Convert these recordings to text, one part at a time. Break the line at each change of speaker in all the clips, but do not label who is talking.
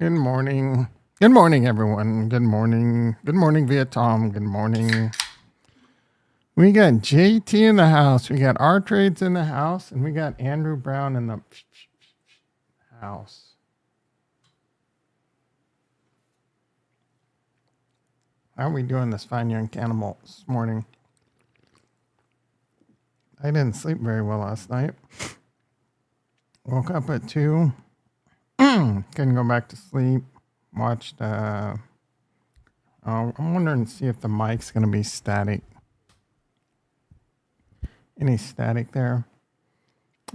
Good morning. Good morning, everyone. Good morning. Good morning, Vietnam. Good morning. We got JT in the house. We got R Trades in the house. And we got Andrew Brown in the house. How are we doing this fine young cannibal this morning? I didn't sleep very well last night. Woke up at 2. Couldn't go back to sleep. Watched, I'm wondering to see if the mic's going to be static. Any static there?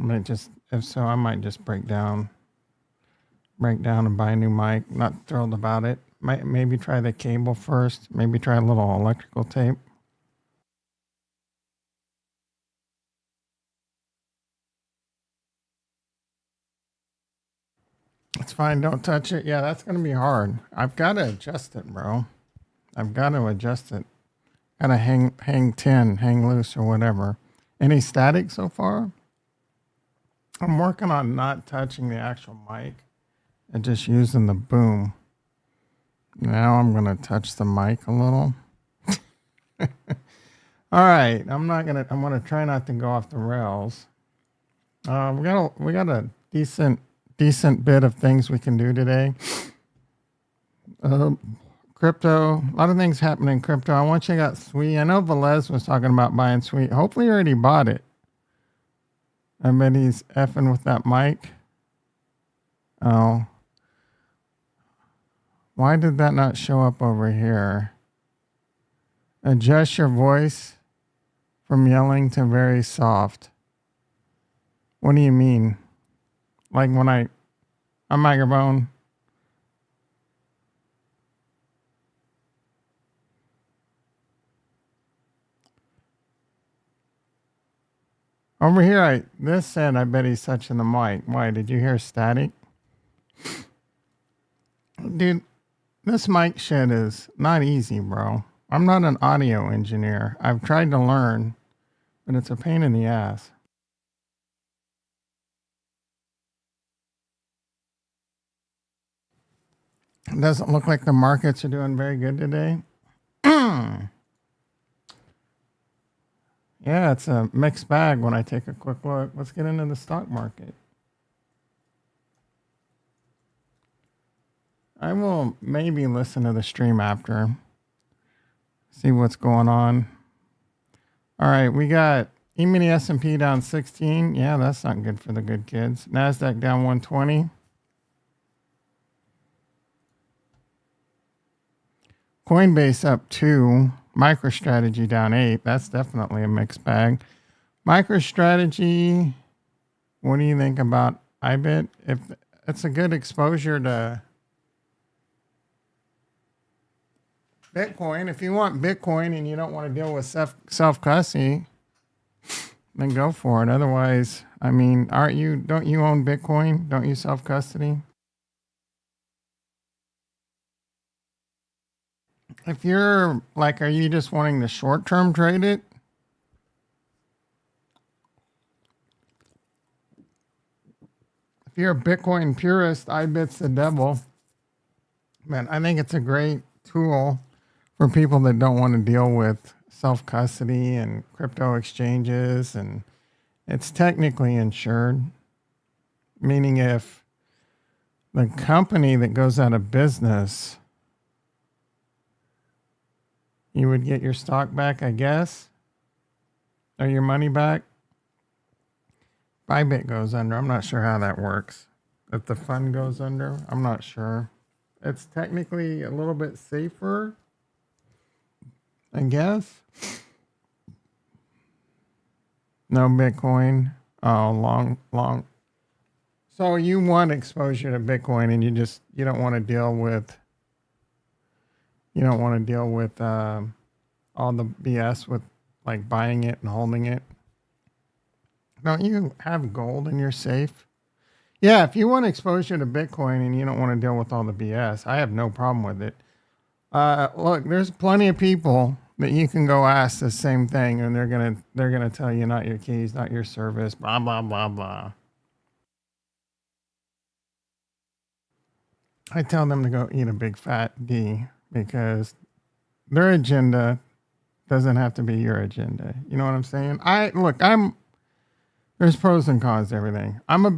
If so, I might just break down and buy a new mic. Not thrilled about it. Maybe try the cable first. Maybe try a little electrical tape. It's fine. Don't touch it. Yeah, that's going to be hard. I've got to adjust it, bro. I've got to adjust it. Got to hang loose or whatever. Any static so far? I'm working on not touching the actual mic and just using the boom. Now I'm going to touch the mic a little. All right. I'm going to try not to go off the rails. We got a decent bit of things we can do today. Crypto, a lot of things happening in crypto. I want you to check out SUI. I know Velez was talking about buying SUI. Hopefully you already bought it. I bet he's effing with that mic. Oh. Why did that not show up over here? Adjust your voice from yelling to very soft. What do you mean? Like when a microphone. Over here, this said, I bet he's touching the mic. Why? Did you hear static? Dude, this mic shit is not easy, bro. I'm not an audio engineer. I've tried to learn, but it's a pain in the ass. It doesn't look like the markets are doing very good today. Yeah, it's a mixed bag when I take a quick look. Let's get into the stock market. I will maybe listen to the stream after, see what's going on. All right, we got E-mini S&P down 16. Yeah, that's not good for the good kids. NASDAQ down 120. Coinbase up 2. MicroStrategy down 8. That's definitely a mixed bag. MicroStrategy, what do you think about IBIT? If it's a good exposure to Bitcoin, if you want Bitcoin and you don't want to deal with self-custody, then go for it. Otherwise, I mean, don't you own Bitcoin? Don't you self-custody? If you're like, are you just wanting to short-term trade it? If you're a Bitcoin purist, IBIT's the devil. Man, I think it's a great tool for people that don't want to deal with self-custody and crypto exchanges, and it's technically insured, meaning if the company that goes out of business, you would get your stock back, I guess, or your money back. Bybit goes under. I'm not sure how that works. If the fund goes under, I'm not sure. It's technically a little bit safer, I guess. No Bitcoin. Oh, long. So you want exposure to Bitcoin, and you don't want to deal with all the BS with like buying it and holding it. Don't you have gold in your safe? Yeah, if you want exposure to Bitcoin and you don't want to deal with all the BS, I have no problem with it. Look, there's plenty of people that you can go ask the same thing, and they're gonna tell you not your keys, not your service, blah blah blah blah. I tell them to go eat a big fat D because their agenda doesn't have to be your agenda. You know what I'm saying? There's pros and cons to everything. I'm a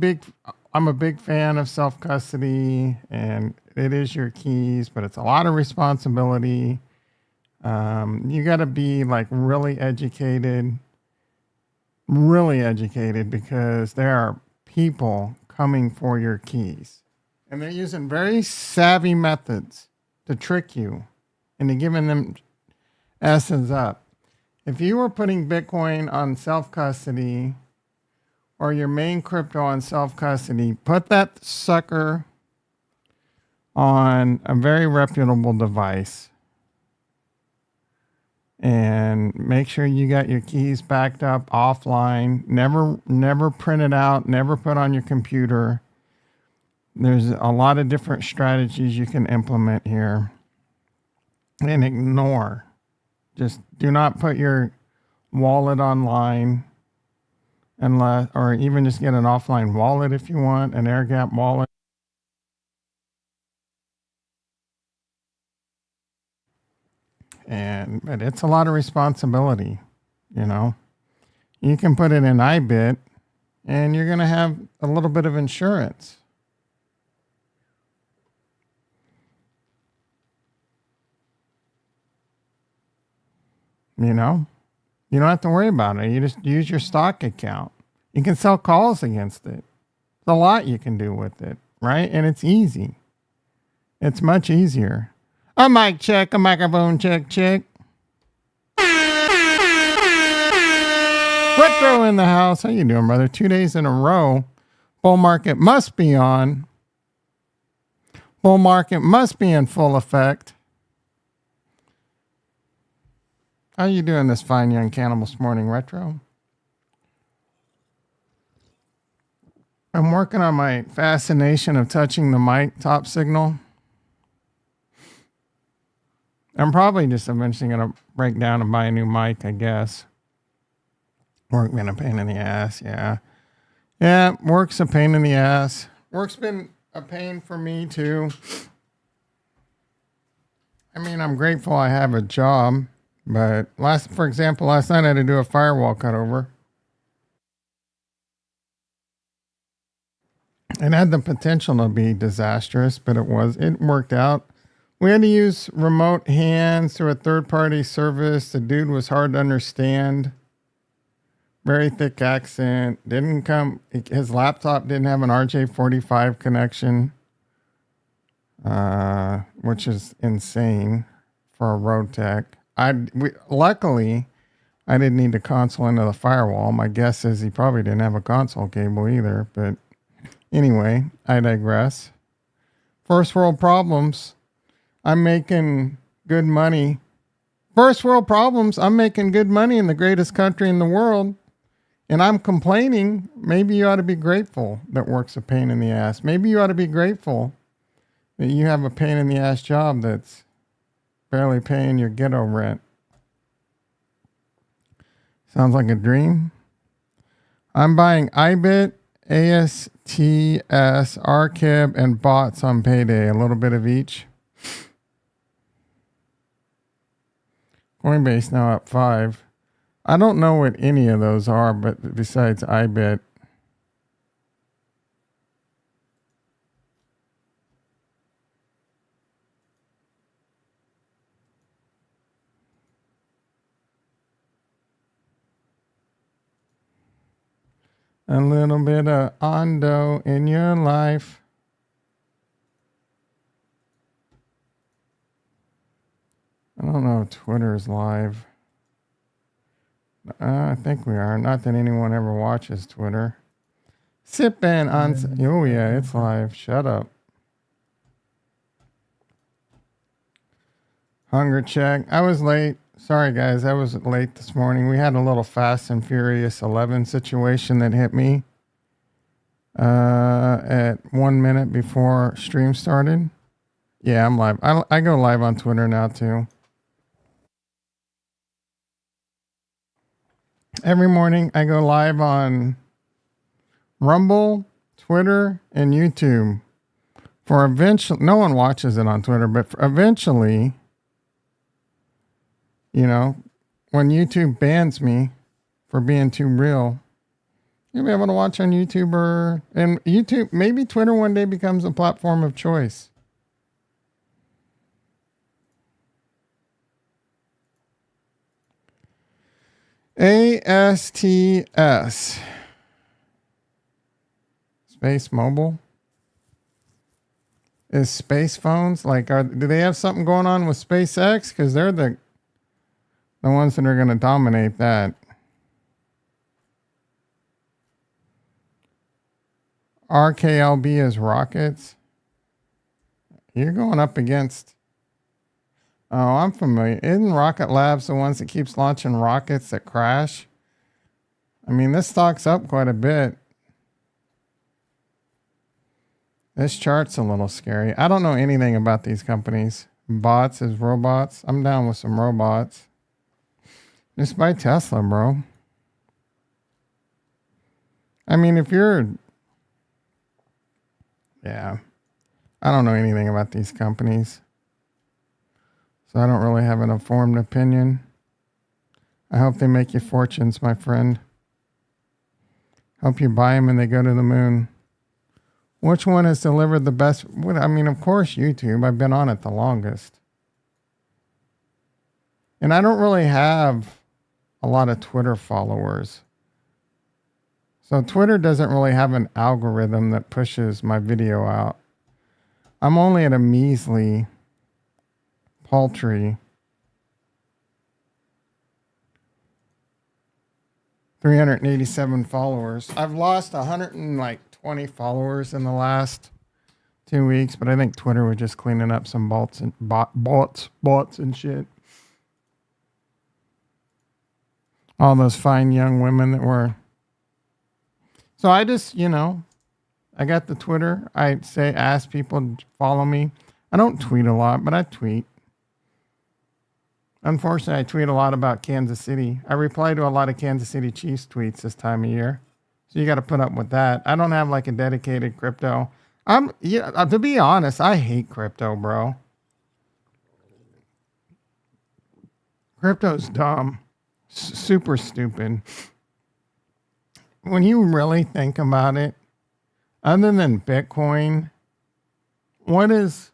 big fan of self custody, and it is your keys, but it's a lot of responsibility. You got to be like really educated, because there are people coming for your keys, and they're using very savvy methods to trick you into giving them S's up. If you were putting Bitcoin on self custody or your main crypto on self custody, put that sucker on a very reputable device and make sure you got your keys backed up offline. Never print it out, never put on your computer. There's a lot of different strategies you can implement here. And ignore. Just do not put your wallet online, unless, or even just get an offline wallet if you want, an air gap wallet. But it's a lot of responsibility, you know. You can put it in iBit and you're going to have a little bit of insurance. You know, you don't have to worry about it. You just use your stock account. You can sell calls against it. There's a lot you can do with it, right? And it's easy. It's much easier. A mic check, a microphone check, check. Retro in the house. How you doing, brother? 2 days in a row. Bull market must be on. Bull market must be in full effect. How you doing this fine young cannibals morning, Retro? I'm working on my fascination of touching the mic top signal. I'm probably just eventually going to break down and buy a new mic, I guess. Work been a pain in the ass, yeah. Yeah, work's a pain in the ass. Work's been a pain for me too. I mean, I'm grateful I have a job, but for example, last night I had to do a firewall cutover. It had the potential to be disastrous, but it worked out. We had to use remote hands through a third-party service. The dude was hard to understand. Very thick accent. His laptop didn't have an RJ45 connection, which is insane for a road tech. Luckily, I didn't need to console into the firewall. My guess is he probably didn't have a console cable either. But anyway, I digress. First world problems. I'm making good money. First world problems. I'm making good money in the greatest country in the world. And I'm complaining. Maybe you ought to be grateful that work's a pain in the ass. Maybe you ought to be grateful that you have a pain in the ass job that's barely paying your ghetto rent. Sounds like a dream. I'm buying iBit, ASTS, RKIB, and bots on payday. A little bit of each. Coinbase now up 5. I don't know what any of those are, but besides iBit. A little bit of Ondo in your life. I don't know if Twitter's live. I think we are. Not that anyone ever watches Twitter. Sipping on... Oh, yeah, it's live. Shut up. Hunger check. I was late. Sorry, guys. I was late this morning. We had a little Fast and Furious 11 situation that hit me at 1 minute before stream started. Yeah, I'm live. I go live on Twitter now, too. Every morning I go live on Rumble, Twitter, and YouTube for eventually, no one watches it on Twitter, but for eventually, you know, when YouTube bans me for being too real, you'll be able to watch on YouTube and YouTube. Maybe Twitter one day becomes a platform of choice. ASTS. Space Mobile. Is Space Phones like? Do they have something going on with SpaceX? Because they're the ones that are going to dominate that. RKLB is rockets. You're going up against. Oh, I'm familiar. Isn't Rocket Labs the ones that keeps launching rockets that crash? I mean, this stock's up quite a bit. This chart's a little scary. I don't know anything about these companies. Bots is robots. I'm down with some robots. Just buy Tesla, bro. I mean, if you're... Yeah. I don't know anything about these companies. So I don't really have an informed opinion. I hope they make you fortunes, my friend. Hope you buy them and they go to the moon. Which one has delivered the best? I mean, of course, YouTube. I've been on it the longest. And I don't really have a lot of Twitter followers. So Twitter doesn't really have an algorithm that pushes my video out. I'm only at a measly, paltry 387 followers. I've lost 120 followers in the last 2 weeks, but I think Twitter was just cleaning up some bots and shit. All those fine young women that were. So I just, I got the Twitter. Ask people to follow me. I don't tweet a lot, but I tweet. Unfortunately, I tweet a lot about Kansas City. I reply to a lot of Kansas City Chiefs tweets this time of year. So you got to put up with that. I don't have like a dedicated crypto. To be honest, I hate crypto, bro. Crypto's dumb. Super stupid. When you really think about it, other than Bitcoin, what is...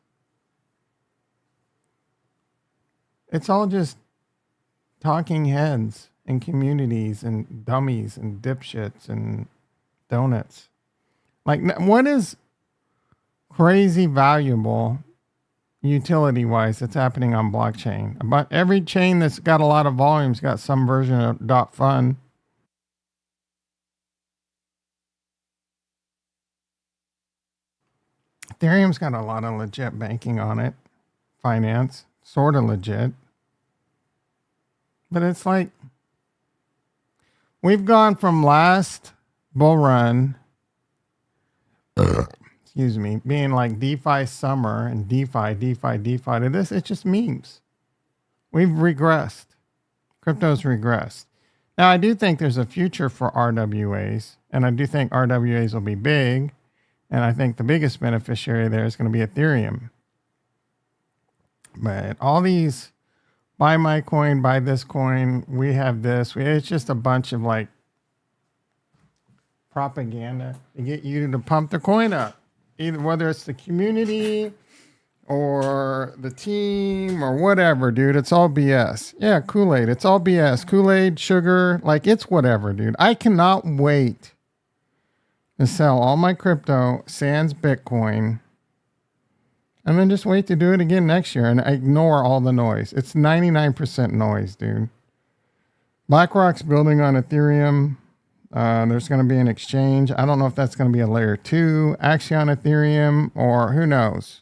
It's all just talking heads and communities and dummies and dipshits and donuts. Like, what is crazy valuable utility-wise that's happening on blockchain? About every chain that's got a lot of volume's got some version of .fun. Ethereum's got a lot of legit banking on it. Finance. Sort of legit. But it's like, we've gone from last bull run, being like DeFi summer and DeFi to this. It's just memes. We've regressed. Crypto's regressed. Now, I do think there's a future for RWAs, and I do think RWAs will be big, and I think the biggest beneficiary there is going to be Ethereum. But all these buy my coin, buy this coin, we have this. It's just a bunch of like propaganda to get you to pump the coin up. Either whether it's the community or the team or whatever, dude. It's all BS. Yeah, Kool-Aid. It's all BS. Kool-Aid, sugar, like it's whatever, dude. I cannot wait to sell all my crypto sans Bitcoin. And then just wait to do it again next year and ignore all the noise. It's 99% noise, dude. BlackRock's building on Ethereum. There's going to be an exchange. I don't know if that's going to be a layer 2 actually on Ethereum or who knows.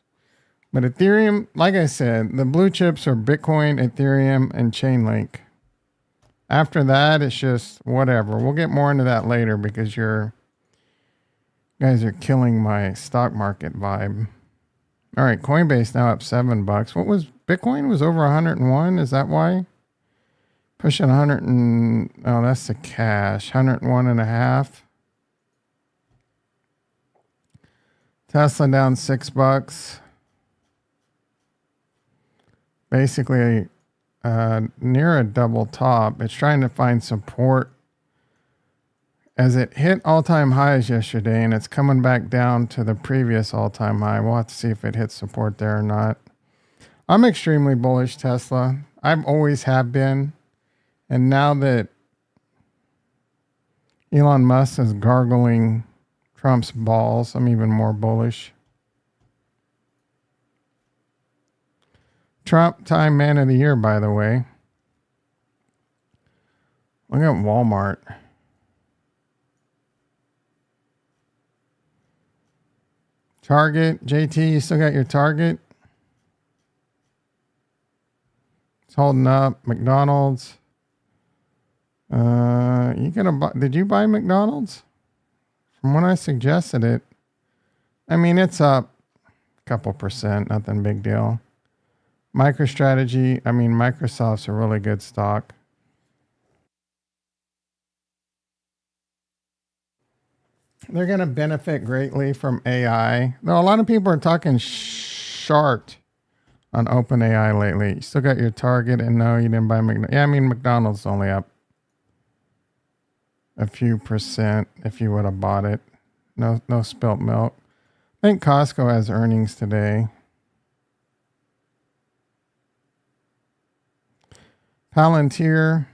But Ethereum, like I said, the blue chips are Bitcoin, Ethereum, and Chainlink. After that, it's just whatever. We'll get more into that later because you guys are killing my stock market vibe. All right, Coinbase now up $7. What was Bitcoin was over 101? Is that why? Pushing 100 and oh, that's the cash. 101 and a half. Tesla down $6. Basically near a double top. It's trying to find support as it hit all-time highs yesterday, and it's coming back down to the previous all-time high. We'll have to see if it hits support there or not. I'm extremely bullish Tesla. I've always have been. And now that Elon Musk is gargling Trump's balls, I'm even more bullish. Trump Time Man of the Year, by the way. Look at Walmart. Target, JT, you still got your Target? It's holding up. McDonald's. Did you buy McDonald's? From when I suggested it, I mean, it's up a couple percent, nothing big deal. Microsoft's a really good stock. They're going to benefit greatly from AI. Though a lot of people are talking short on OpenAI lately. You still got your Target, and no, you didn't buy McDonald's. Yeah, McDonald's only up a few percent if you would have bought it. No spilt milk. I think Costco has earnings today. Palantir.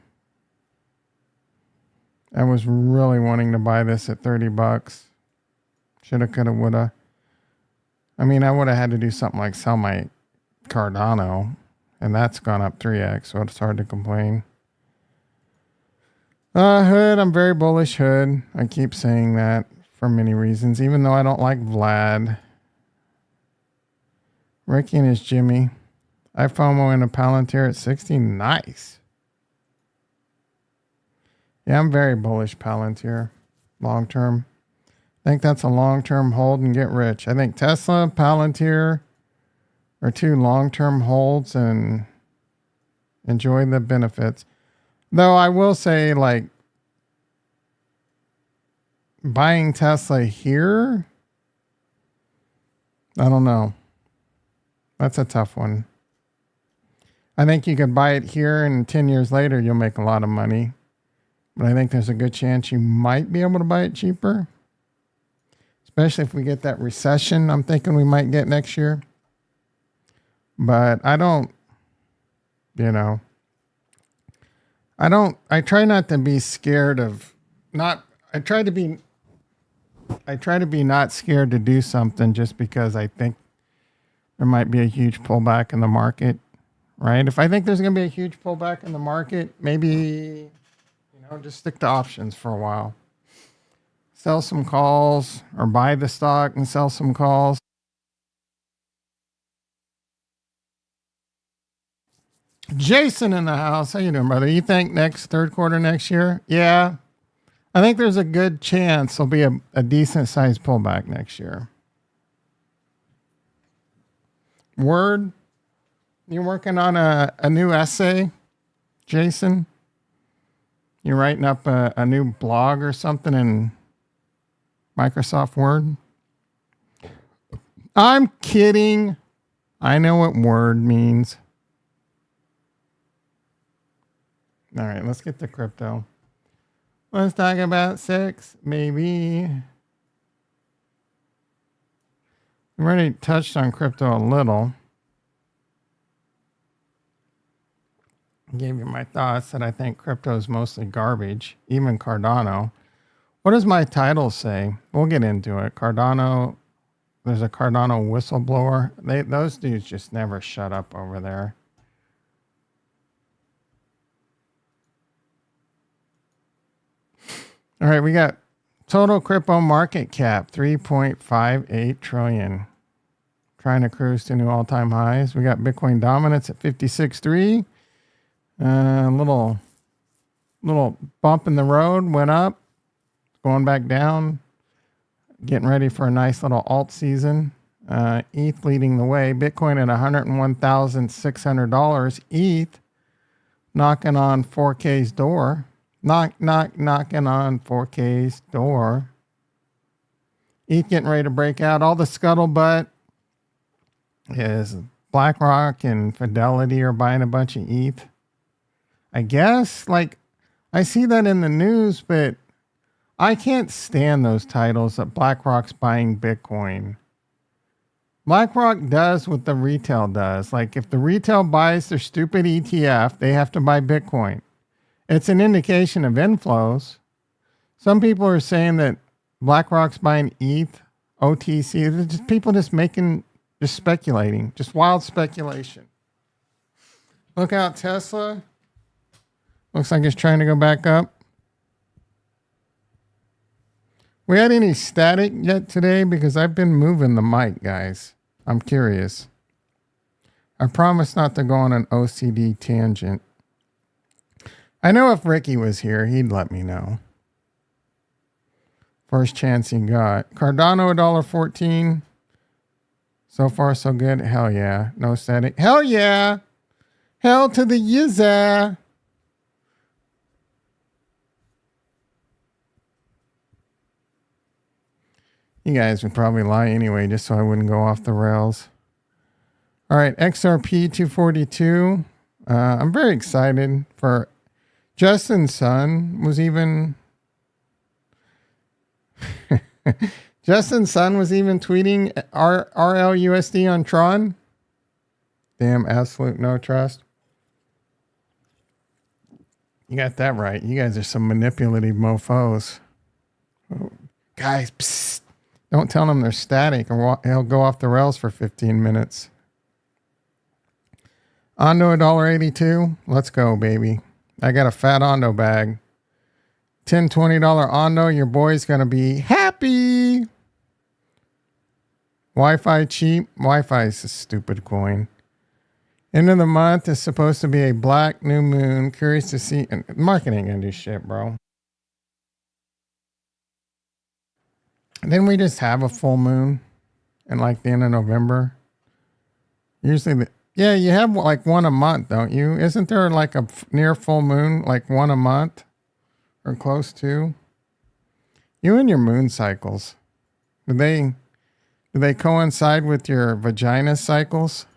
I was really wanting to buy this at $30. Shoulda, coulda, woulda. I would have had to do something like sell my Cardano, and that's gone up 3x, so it's hard to complain. Hood, I'm very bullish Hood. I keep saying that for many reasons, even though I don't like Vlad. Ricky and his Jimmy. I FOMO in a Palantir at 60. Nice. Yeah, I'm very bullish Palantir. Long term. I think that's a long-term hold and get rich. I think Tesla, Palantir are two long-term holds and enjoy the benefits. Though I will say, like, buying Tesla here, I don't know. That's a tough one. I think you could buy it here and 10 years later you'll make a lot of money. But I think there's a good chance you might be able to buy it cheaper. Especially if we get that recession I'm thinking we might get next year. But I don't, I try not to be scared of I try to be not scared to do something just because I think there might be a huge pullback in the market, right? If I think there's going to be a huge pullback in the market, maybe, just stick to options for a while. Sell some calls or buy the stock and sell some calls. Jason in the house. How you doing, brother? You think third quarter next year? Yeah. I think there's a good chance there'll be a decent sized pullback next year. Word, you're working on a new essay, Jason? You're writing up a new blog or something in Microsoft Word? I'm kidding. I know what Word means. All right, let's get to crypto. Let's talk about sex, maybe. We've already touched on crypto a little. I gave you my thoughts that I think crypto is mostly garbage, even Cardano. What does my title say? We'll get into it. Cardano, there's a Cardano whistleblower. Those dudes just never shut up over there. All right, we got total crypto market cap, 3.58 trillion. Trying to cruise to new all-time highs. We got Bitcoin dominance at 56.3. Little bump in the road, went up, going back down, getting ready for a nice little alt season. ETH leading the way. Bitcoin at $101,600. ETH knocking on 4K's door. Knocking on 4K's door. ETH getting ready to break out. All the scuttlebutt is BlackRock and Fidelity are buying a bunch of ETH. I guess, like, I see that in the news, but I can't stand those titles that BlackRock's buying Bitcoin. BlackRock does what the retail does. Like, if the retail buys their stupid ETF, they have to buy Bitcoin. It's an indication of inflows. Some people are saying that BlackRock's buying ETH, OTC. They're just people just speculating, just wild speculation. Look out, Tesla. Looks like it's trying to go back up. We had any static yet today? Because I've been moving the mic, guys. I'm curious. I promise not to go on an OCD tangent. I know if Ricky was here, he'd let me know. First chance he got. Cardano $1.14. So far, so good. Hell yeah. No static. Hell yeah. Hell to the yizza. You guys would probably lie anyway, just so I wouldn't go off the rails. All right, XRP 242. I'm very excited for Justin's son was even Justin's son was even tweeting RLUSD on Tron. Damn, absolute no trust. You got that right. You guys are some manipulative mofos. Oh, guys, psst. Don't tell them they're static or he'll go off the rails for 15 minutes. Ondo $1.82. Let's go, baby. I got a fat Ondo bag. $10, $20 Ondo. Your boy's going to be happy. Wi-Fi cheap. Wi-Fi is a stupid coin. End of the month is supposed to be a black new moon. Curious to see. And market ain't going to do shit, bro. Didn't we just have a full moon in like the end of November? Usually, yeah, you have like one a month, don't you? Isn't there like a near full moon, like one a month or close to? You and your moon cycles, do they coincide with your vagina cycles?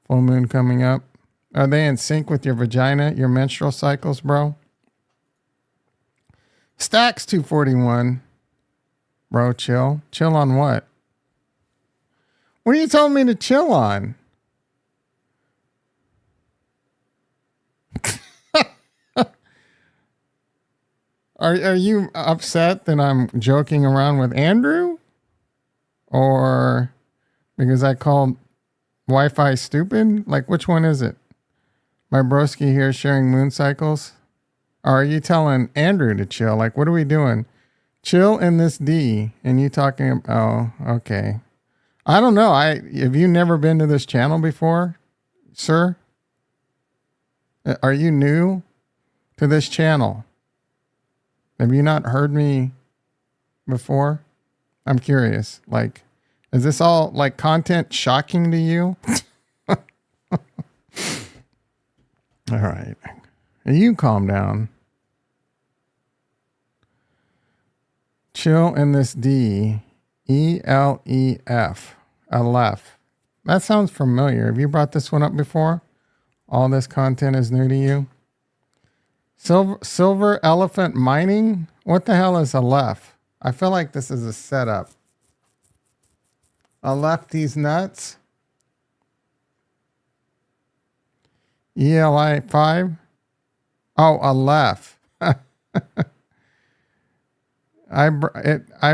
Full moon coming up. Are they in sync with your vagina, your menstrual cycles, bro? Stacks 241. Bro, chill. Chill on what? What are you telling me to chill on? Are you upset that I'm joking around with Andrew? Or because I called Wi-Fi stupid? Like, which one is it? My broski here sharing moon cycles? Or are you telling Andrew to chill? Like, what are we doing? Chill in this D, and you talking? Oh, okay. I don't know. Have you never been to this channel before, sir? Are you new to this channel? Have you not heard me before? I'm curious. Like, is this all like content shocking to you? All right, you calm down. Chill in this D, ELEF, Aleph. That sounds familiar. Have you brought this one up before? All this content is new to you. Silver elephant mining? What the hell is Aleph? I feel like this is a setup. Aleph these nuts? ELI 5? Oh, Aleph. I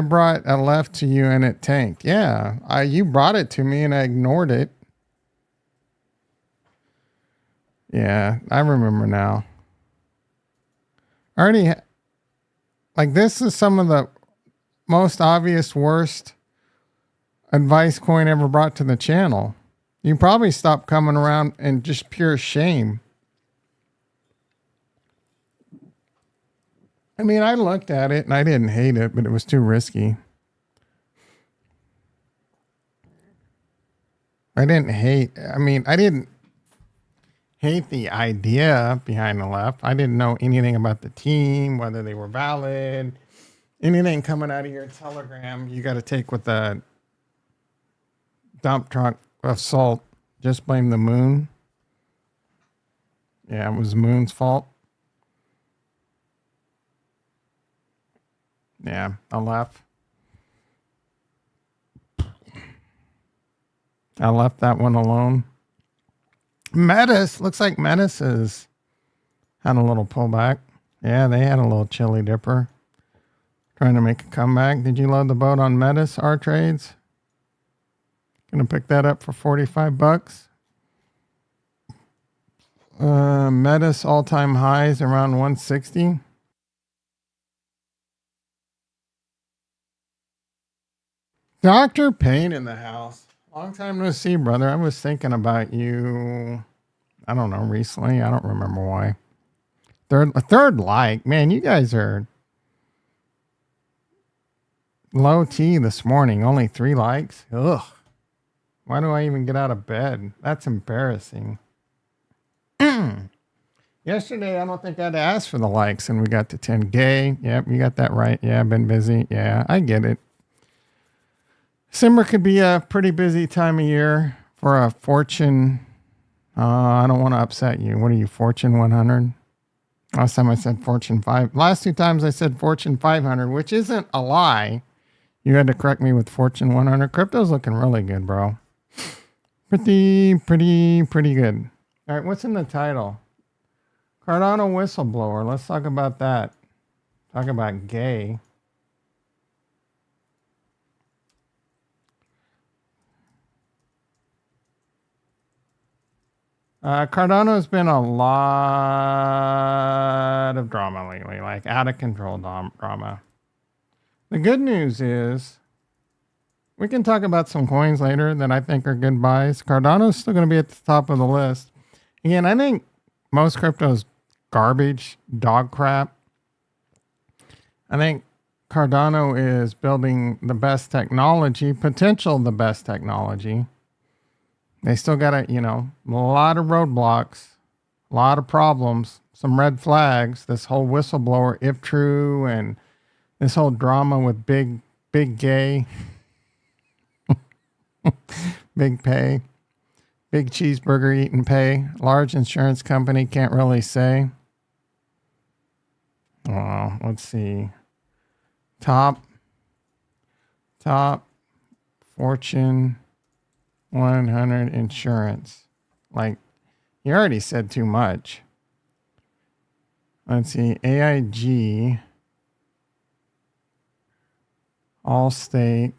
brought a left to you and it tanked. Yeah, you brought it to me and I ignored it. Yeah, I remember now. Like, this is some of the most obvious worst advice coin ever brought to the channel. You probably stopped coming around in just pure shame. I mean, I looked at it and I didn't hate it, but it was too risky. I didn't hate the idea behind the left. I didn't know anything about the team, whether they were valid, Anything coming out of your Telegram, you got to take with a dump truck of salt. Just blame the moon. Yeah, it was the moon's fault. Yeah, I left. I left that one alone. Metis, looks like Metis has had a little pullback. Yeah, they had a little chili dipper. Trying to make a comeback. Did you load the boat on Metis, our trades? Gonna pick that up for 45 bucks. Metis all-time highs around 160. Dr. Payne in the house. Long time no see, brother. I was thinking about you. I don't know, recently. I don't remember why. Third like. Man, you guys are low T this morning. Only 3 likes. Ugh. Why do I even get out of bed? That's embarrassing. Yesterday, I don't think I'd asked for the likes, and we got to 10. Gay. Yep, you got that right. Yeah, I've been busy. Yeah, I get it. December could be a pretty busy time of year for a Fortune. I don't want to upset you. What are you, Fortune 100? Last time I said Fortune 5. Last 2 times I said Fortune 500, which isn't a lie. You had to correct me with Fortune 100. Crypto's looking really good, bro. Pretty good. All right, what's in the title? Cardano whistleblower. Let's talk about that. Talk about gay. Cardano's been a lot of drama lately, like out of control drama. The good news is we can talk about some coins later that I think are good buys. Cardano's still going to be at the top of the list. Again, I think most crypto's garbage, dog crap. I think Cardano is building the best technology, the best technology. They still got a lot of roadblocks, a lot of problems, some red flags. This whole whistleblower, if true, and this whole drama with big gay, big pay, big cheeseburger eating pay. Large insurance company can't really say. Oh, let's see. Top Fortune 100 insurance. Like, you already said too much. Let's see. AIG, Allstate,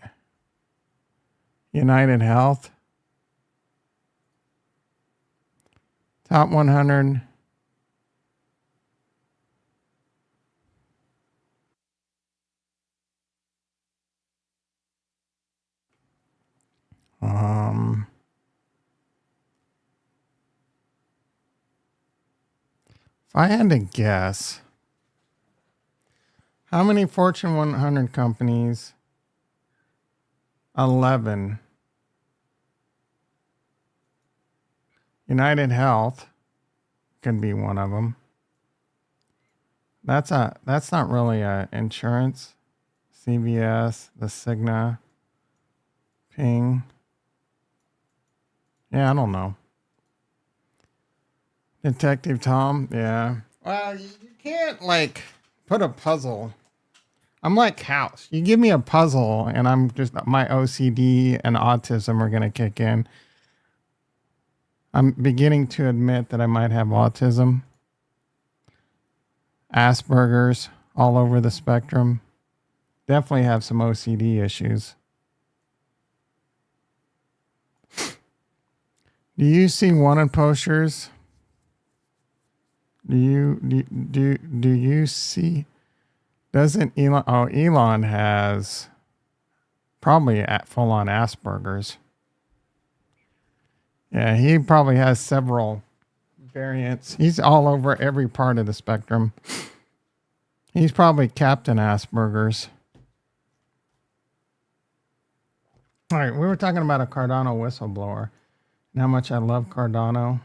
United Health. Top 100. If I had to guess, how many Fortune 100 companies? 11. United Health could be one of them. That's not really a insurance. CVS, the Cigna, Ping. Yeah, I don't know. Detective Tom, yeah. Well, you can't like put a puzzle. I'm like House. You give me a puzzle and I'm just, my OCD and autism are going to kick in. I'm beginning to admit that I might have autism. Asperger's all over the spectrum. Definitely have some OCD issues. Do you see wanted posters? Do you see? Doesn't Elon? Oh, Elon has probably full on Asperger's. Yeah, he probably has several variants. He's all over every part of the spectrum. He's probably Captain Asperger's. All right, we were talking about a Cardano whistleblower and how much I love Cardano.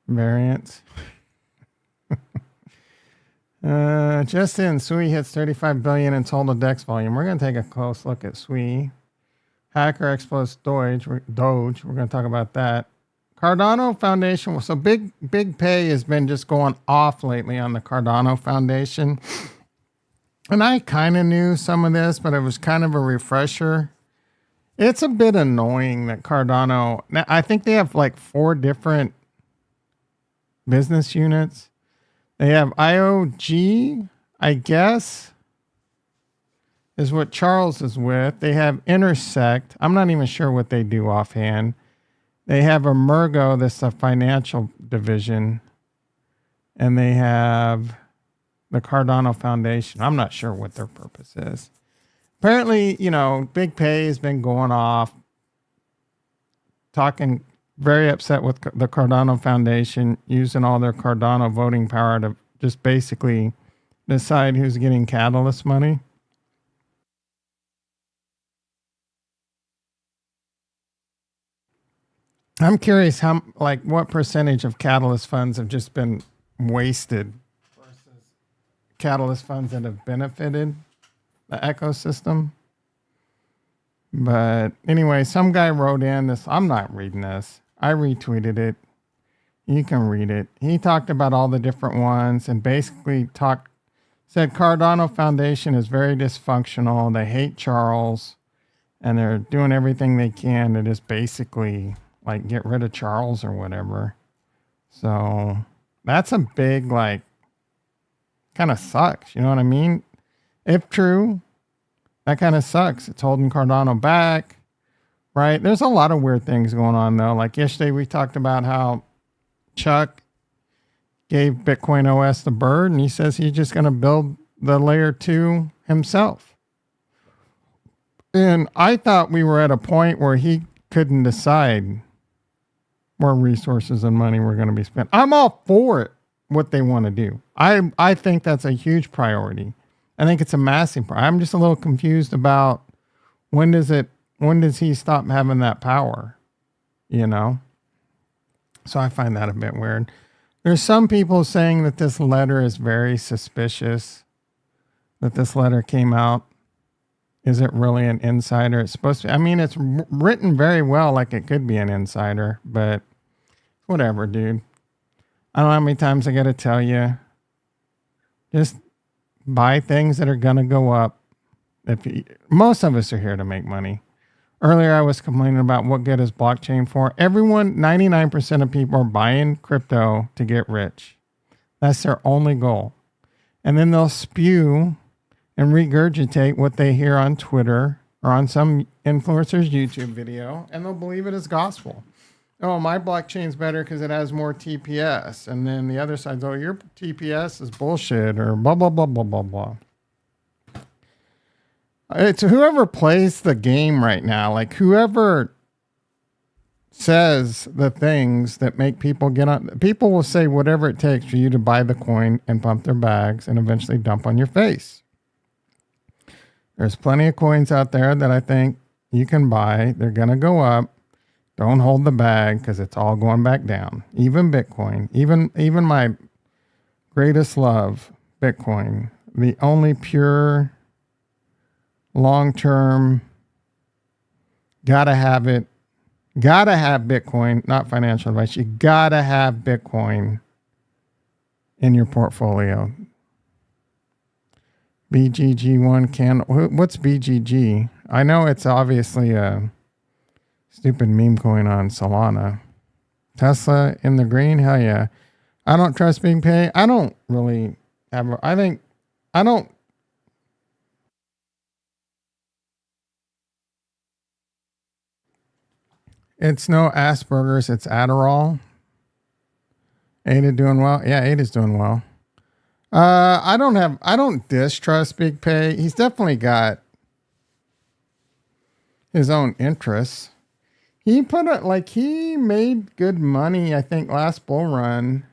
Variants. Just in, SUI hits 35 billion in total DEX volume. We're going to take a close look at SUI. Hacker exploits Doge. We're going to talk about that. Cardano Foundation. So big pay has been just going off lately on the Cardano Foundation. And I kind of knew some of this, but it was kind of a refresher. It's a bit annoying that Cardano, now I think they have like 4 different business units. They have IOG, I guess, is what Charles is with. They have Intersect. I'm not even sure what they do offhand. They have Emergo, this is a financial division. And they have the Cardano Foundation. I'm not sure what their purpose is. Apparently, big pay has been going off, talking very upset with the Cardano Foundation, using all their Cardano voting power to just basically decide who's getting Catalyst money. I'm curious what percentage of Catalyst funds have just been wasted versus Catalyst funds that have benefited the ecosystem. But anyway, some guy wrote in this. I'm not reading this. I retweeted it. You can read it. He talked about all the different ones and basically said Cardano Foundation is very dysfunctional. They hate Charles and they're doing everything they can to just basically get rid of Charles or whatever. So that's a big, kind of sucks. You know what I mean? If true, that kind of sucks. It's holding Cardano back, right? There's a lot of weird things going on, though. Like yesterday, we talked about how Chuck gave Bitcoin OS the bird, and he says he's just going to build the layer 2 himself. And I thought we were at a point where he couldn't decide where resources and money were going to be spent. I'm all for it, what they want to do. I think that's a huge priority. I think it's a massive priority. I'm just a little confused about when does he stop having that power? So I find that a bit weird. There's some people saying that this letter is very suspicious, that this letter came out. Is it really an insider? It's supposed to be. I mean, it's written very well like it could be an insider, but whatever, dude. I don't know how many times I got to tell you. Just buy things that are going to go up. Most of us are here to make money. Earlier, I was complaining about what good is blockchain for. 99% of people are buying crypto to get rich. That's their only goal. And then they'll spew and regurgitate what they hear on Twitter or on some influencer's YouTube video, and they'll believe it as gospel. Oh, my blockchain's better because it has more TPS. And then the other side's, oh, your TPS is bullshit or blah, blah, blah, blah, blah, blah. It's whoever plays the game right now, whoever says the things that make people get on. People will say whatever it takes for you to buy the coin and pump their bags and eventually dump on your face. There's plenty of coins out there that I think you can buy. They're going to go up. Don't hold the bag because it's all going back down. Even Bitcoin, even my greatest love, Bitcoin, the only pure, long-term, gotta have Bitcoin, not financial advice. You gotta have Bitcoin in your portfolio. BGG1 can. What's BGG? I know it's obviously a stupid meme coin on Solana. Tesla in the green? Hell yeah. I don't trust being paid. I don't really have. I don't. It's no Asperger's. It's Adderall. Ada doing well. Yeah, Ada's doing well. I don't distrust Big Pay. He's definitely got his own interests. He he made good money, I think, last bull run,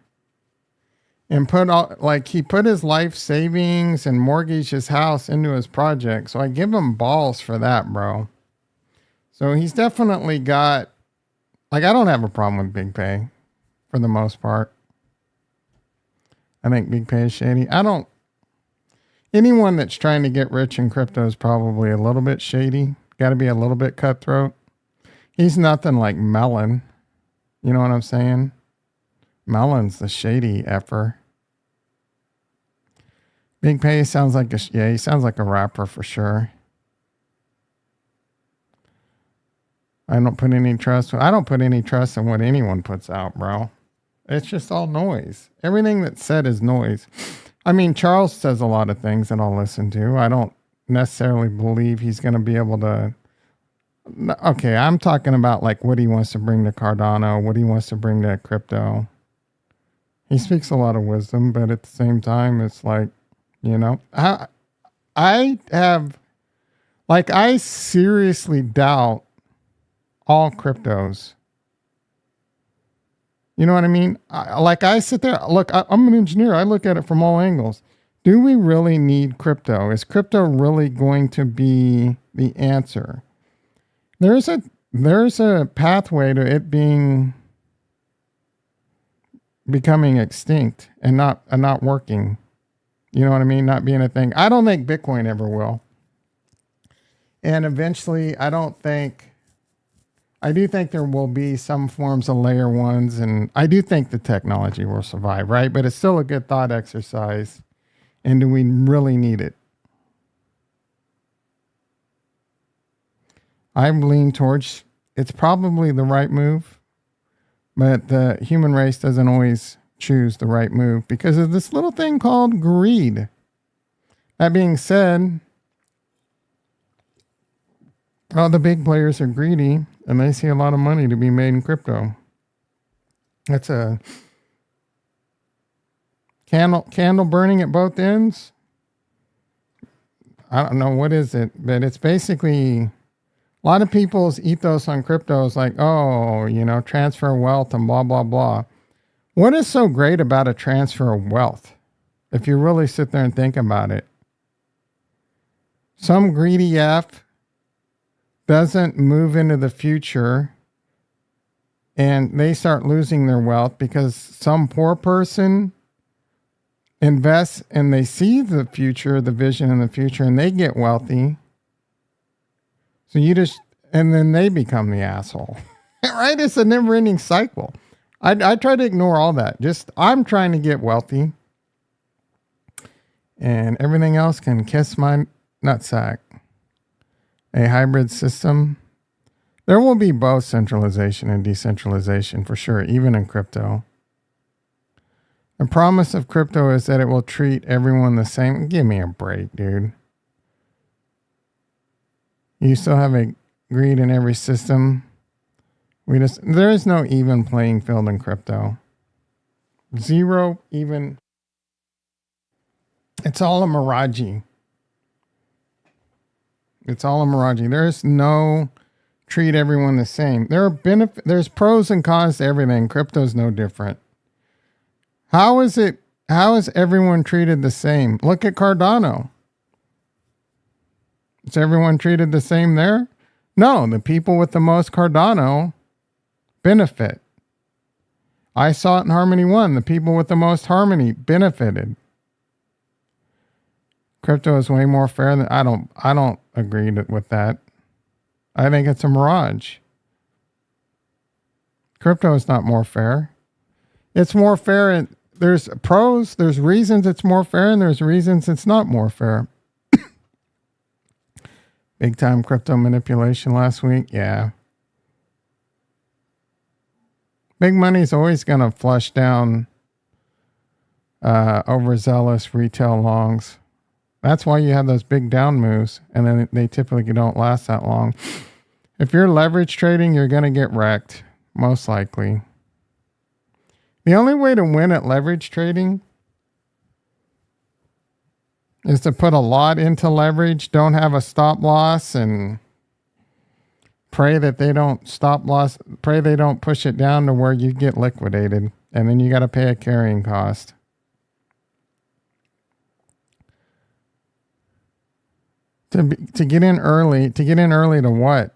and he put his life savings and mortgaged his house into his project. So I give him balls for that, bro. So he's definitely got, I don't have a problem with Big Pay for the most part. I think Big Pay is shady. I don't anyone that's trying to get rich in crypto is probably a little bit shady. Got to be a little bit cutthroat. He's nothing like Melon. You know what I'm saying? Melon's the shady effer. Big Pay sounds like he sounds like a rapper for sure. I don't put any trust in what anyone puts out, bro. It's just all noise. Everything that's said is noise. I mean, Charles says a lot of things that I'll listen to. I don't necessarily believe he's going to be able to. Okay, I'm talking about like what he wants to bring to Cardano, what he wants to bring to crypto. He speaks a lot of wisdom, but at the same time, it's like, you know, I seriously doubt all cryptos. You know what I mean? I sit there, look, I'm an engineer. I look at it from all angles. Do we really need crypto? Is crypto really going to be the answer? There's a pathway to it becoming extinct and not working. You know what I mean? Not being a thing. I don't think Bitcoin ever will. And eventually, I do think there will be some forms of layer ones, and I do think the technology will survive, right? But it's still a good thought exercise. And do we really need it? I lean towards it's probably the right move, but the human race doesn't always choose the right move because of this little thing called greed. That being said, all the big players are greedy and they see a lot of money to be made in crypto. That's a candle burning at both ends. I don't know what is it, but it's basically a lot of people's ethos on crypto is like, oh, you know, transfer wealth and blah, blah, blah. What is so great about a transfer of wealth? If you really sit there and think about it, some greedy F doesn't move into the future and they start losing their wealth because some poor person invests and they see the future, the vision in the future, and they get wealthy. So and then they become the asshole, right? It's a never ending cycle. I try to ignore all that. I'm trying to get wealthy and everything else can kiss my nutsack. A hybrid system. There will be both centralization and decentralization for sure, even in crypto. The promise of crypto is that it will treat everyone the same. Give me a break, dude. You still have a greed in every system. There is no even playing field in crypto. Zero even. It's all a mirage. It's all a mirage. There's no treat everyone the same. There's pros and cons to everything. Crypto's no different. How is everyone treated the same? Look at Cardano. Is everyone treated the same there? No, the people with the most Cardano benefit. I saw it in Harmony 1. The people with the most Harmony benefited. Crypto is way more fair than I don't agree with that. I think it's a mirage. Crypto is not more fair. It's more fair and there's pros, there's reasons it's more fair and there's reasons it's not more fair. Big time crypto manipulation last week. Yeah. Big money's always going to flush down overzealous retail longs. That's why you have those big down moves, and then they typically don't last that long. If you're leverage trading, you're going to get wrecked, most likely. The only way to win at leverage trading is to put a lot into leverage, don't have a stop loss, and pray that they don't pray they don't push it down to where you get liquidated, and then you got to pay a carrying cost. To get in early to what?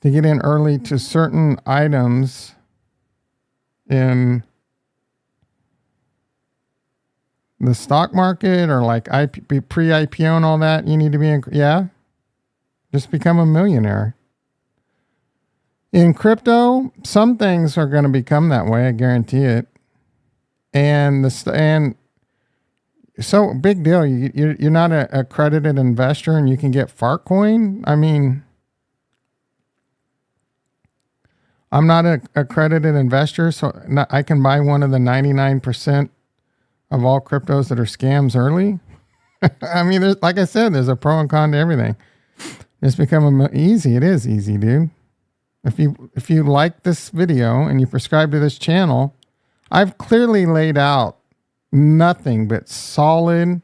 To get in early to certain items in The stock market or like pre-IPO and all that, you need to be in, yeah, just become a millionaire. In crypto, some things are going to become that way, I guarantee it. And so big deal. You're not a accredited investor and you can get Fartcoin. I mean, I'm not an accredited investor, so I can buy one of the 99% of all cryptos that are scams early. I mean, like I said, there's a pro and con to everything. It's become easy. It is easy, dude. If you like this video and you subscribe to this channel, I've clearly laid out nothing but solid,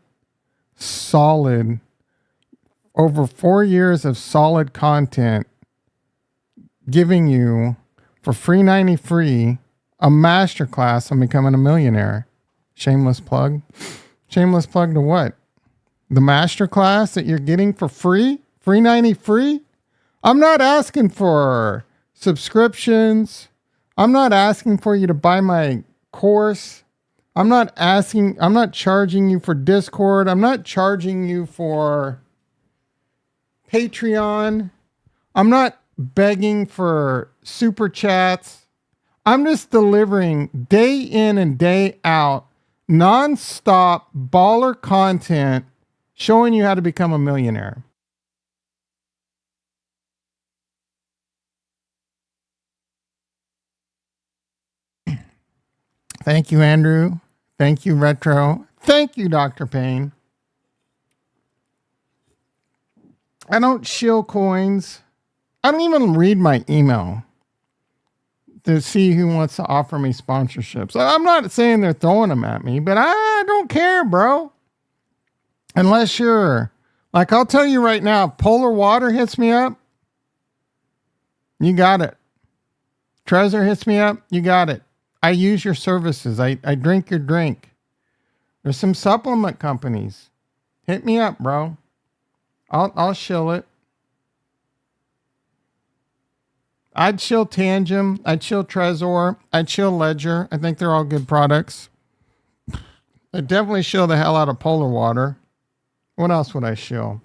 over 4 years of solid content, giving you for free 90 free a masterclass on becoming a millionaire. Shameless plug. Shameless plug to what? The masterclass that you're getting for free? Free 90 free? I'm not asking for subscriptions. I'm not asking for you to buy my course. I'm not charging you for Discord. I'm not charging you for Patreon. I'm not begging for super chats. I'm just delivering day in and day out, non-stop baller content showing you how to become a millionaire. Thank you, Andrew. Thank you, Retro. Thank you, Dr. Payne. I don't shill coins. I don't even read my email to see who wants to offer me sponsorships. I'm not saying they're throwing them at me, but I don't care, bro. Unless you're, like, I'll tell you right now, if Polar Water hits me up, you got it. Trezor hits me up, you got it. I use your services. I drink your drink. There's some supplement companies. Hit me up, bro. I'll shill it. I'd shill Tangem. I'd shill Trezor. I'd shill Ledger. I think they're all good products. I'd definitely shill the hell out of Polar Water. What else would I shill?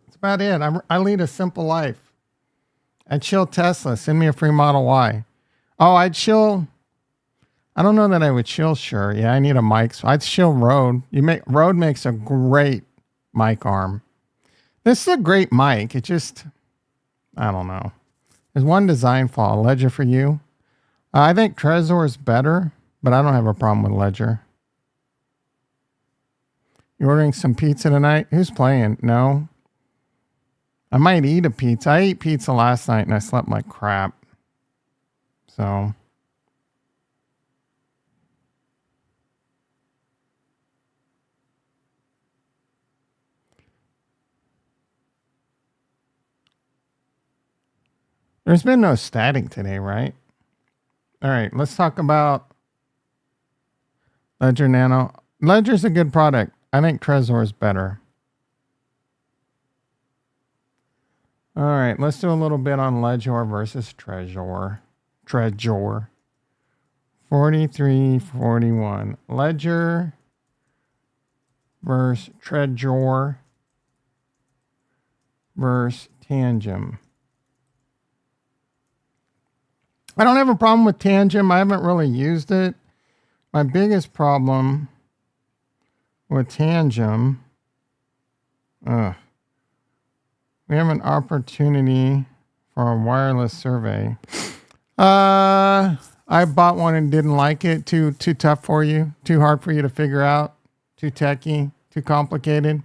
That's about it. I lead a simple life. I'd shill Tesla. Send me a free Model Y. Oh, I'd shill. I don't know that I would shill Shure. Yeah, I need a mic. So I'd shill Rode. Rode makes a great mic arm. This is a great mic. It just, I don't know. There's one design flaw. Ledger for you. I think Trezor is better, but I don't have a problem with Ledger. You ordering some pizza tonight? Who's playing? No. I might eat a pizza. I ate pizza last night and I slept like crap. So. There's been no static today, right? All right, let's talk about Ledger Nano. Ledger's a good product. I think Trezor is better. All right, let's do a little bit on Ledger versus Trezor. Trezor. 43.41. Ledger versus Trezor versus Tangem. I don't have a problem with Tangem. I haven't really used it. My biggest problem with Tangem, we have an opportunity for a wireless survey. I bought one and didn't like it. Too tough for you. Too hard for you to figure out. Too techy. Too complicated.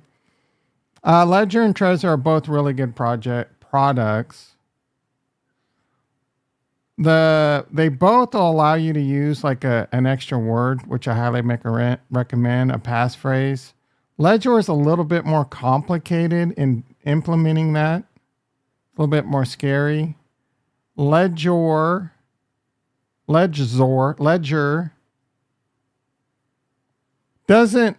Ledger and Trezor are both really good products. They both will allow you to use like an extra word, which I highly recommend, a passphrase. Ledger is a little bit more complicated in implementing that. A little bit more scary. Ledger doesn't.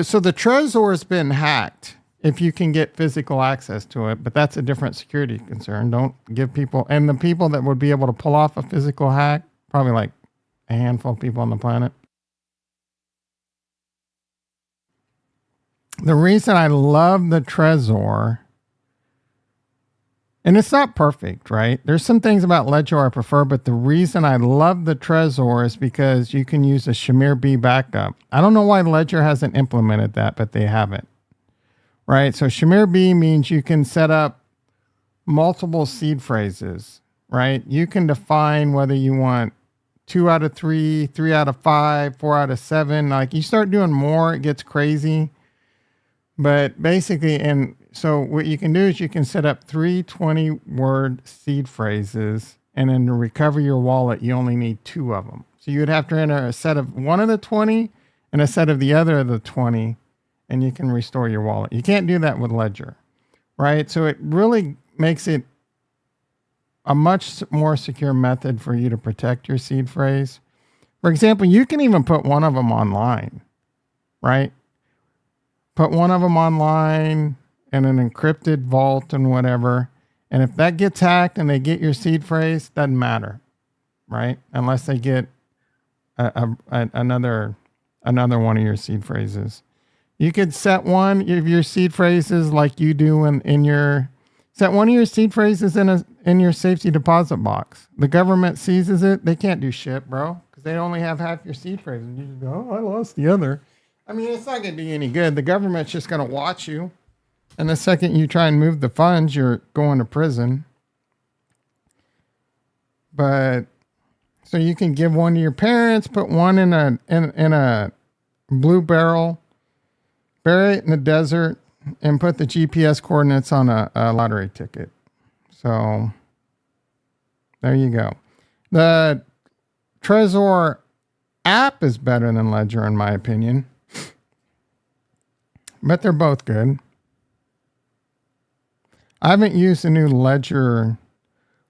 So the Trezor has been hacked if you can get physical access to it, but that's a different security concern. Don't give people, and the people that would be able to pull off a physical hack, probably like a handful of people on the planet. The reason I love the Trezor, and it's not perfect, right? There's some things about Ledger I prefer, but the reason I love the Trezor is because you can use a Shamir B backup. I don't know why Ledger hasn't implemented that, but they haven't, right? So Shamir B means you can set up multiple seed phrases, right? You can define whether you want 2 out of 3, 3 out of 5, 4 out of 7. Like you start doing more, it gets crazy. But basically, and so what you can do is you can set up 3 20-word seed phrases, and then to recover your wallet, you only need 2 of them. So you would have to enter a set of one of the 20 and a set of the other of the 20, and you can restore your wallet. You can't do that with Ledger, right? So it really makes it a much more secure method for you to protect your seed phrase. For example, you can even put one of them online, right? Put one of them online in an encrypted vault and whatever. And if that gets hacked and they get your seed phrase, doesn't matter, right? Unless they get another one of your seed phrases. You could set one of your seed phrases like you do in your set one of your seed phrases in your safety deposit box. The government seizes it, they can't do shit, bro, because they only have half your seed phrases. You just go, oh, I lost the other. I mean, it's not going to do you any good. The government's just going to watch you. And the second you try and move the funds, you're going to prison. But so you can give one to your parents, put one in a blue barrel, bury it in the desert, and put the GPS coordinates on a lottery ticket. So there you go. The Trezor app is better than Ledger, in my opinion. But they're both good. I haven't used a new Ledger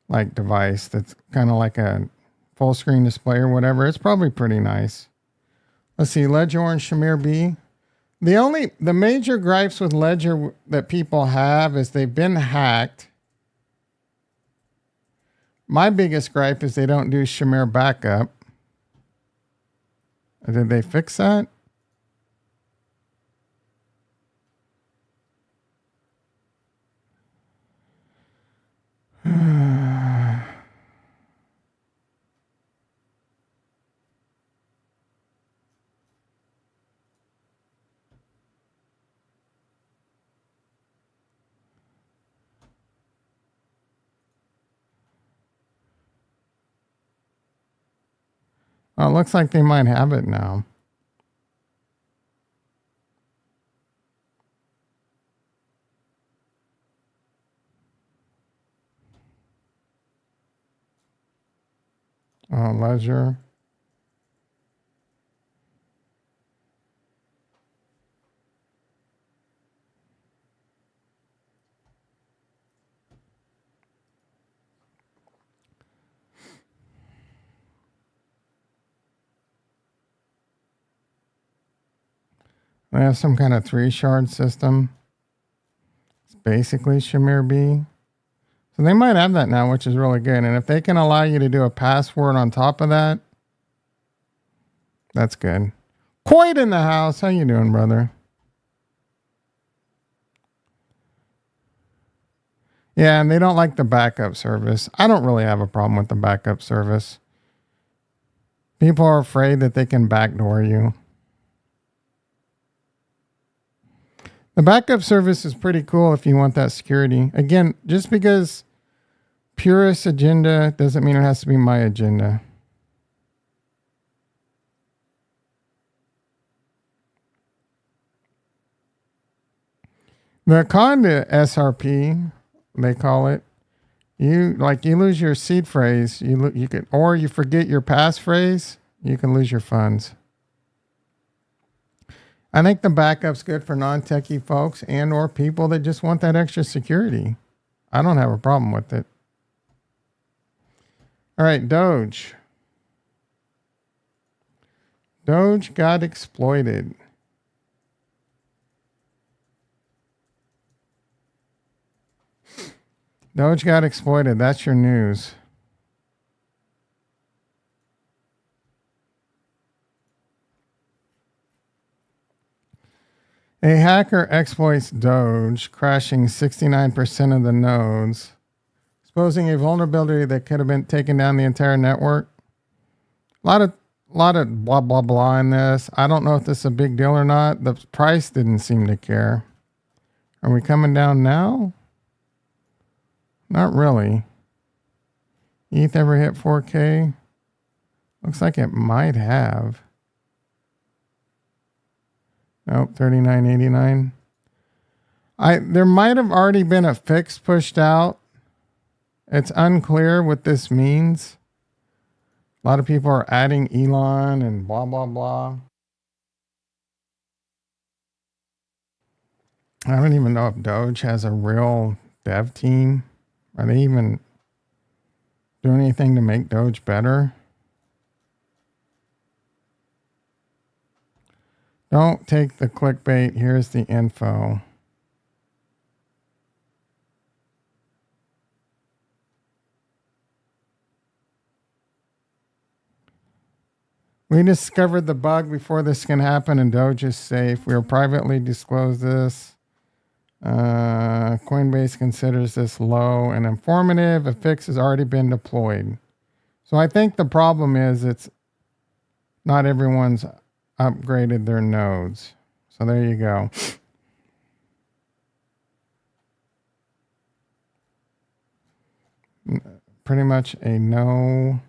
like device that's kind of like a full screen display or whatever. It's probably pretty nice. Let's see, Ledger and Shamir B. The major gripes with Ledger that people have is they've been hacked. My biggest gripe is they don't do Shamir backup. Did they fix that? Oh, it looks like they might have it now. Oh, Ledger. They have some kind of 3-shard system. It's basically Shamir B. So they might have that now, which is really good. And if they can allow you to do a password on top of that, that's good. Coit in the house. How you doing, brother? Yeah, and they don't like the backup service. I don't really have a problem with the backup service. People are afraid that they can backdoor you. The backup service is pretty cool if you want that security. Again, just because purist agenda doesn't mean it has to be my agenda. The con to SRP, they call it, you lose your seed phrase, you could, or you forget your passphrase, you can lose your funds. I think the backup's good for non-techie folks and or people that just want that extra security. I don't have a problem with it. All right, Doge. Doge got exploited. Doge got exploited. That's your news. A hacker exploits Doge, crashing 69% of the nodes, exposing a vulnerability that could have been taken down the entire network. A lot of blah blah blah in this. I don't know if this is a big deal or not. The price didn't seem to care. Are we coming down now? Not really. ETH ever hit 4K? Looks like it might have. Nope, 39.89. There might have already been a fix pushed out. It's unclear what this means. A lot of people are adding Elon and blah blah blah. I don't even know if Doge has a real dev team. Are they even doing anything to make Doge better? Don't take the clickbait. Here's the info. We discovered the bug before this can happen, and Doge is safe. We will privately disclose this. Coinbase considers this low and informative. A fix has already been deployed. So I think the problem is it's not everyone's upgraded their nodes. So there you go. Pretty much a no.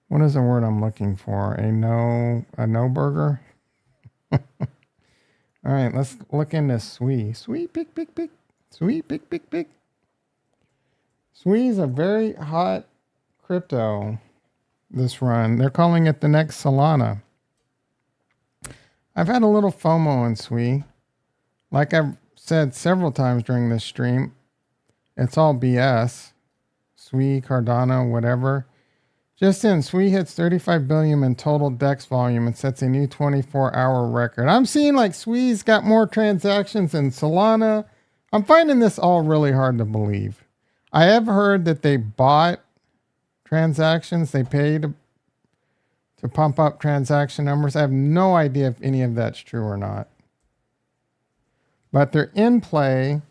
What is the word I'm looking for? A no burger? All right, let's look into SUI. SUI, pick. SUI, pick. SUI is a very hot crypto this run. They're calling it the next Solana. I've had a little FOMO on SUI. Like I've said several times during this stream, it's all BS. SUI, Cardano, whatever. Just in, SUI hits 35 billion in total DEX volume and sets a new 24-hour record. I'm seeing like SUI's got more transactions than Solana. I'm finding this all really hard to believe. I have heard that they bought transactions. They paid to pump up transaction numbers. I have no idea if any of that's true or not. But they're in play.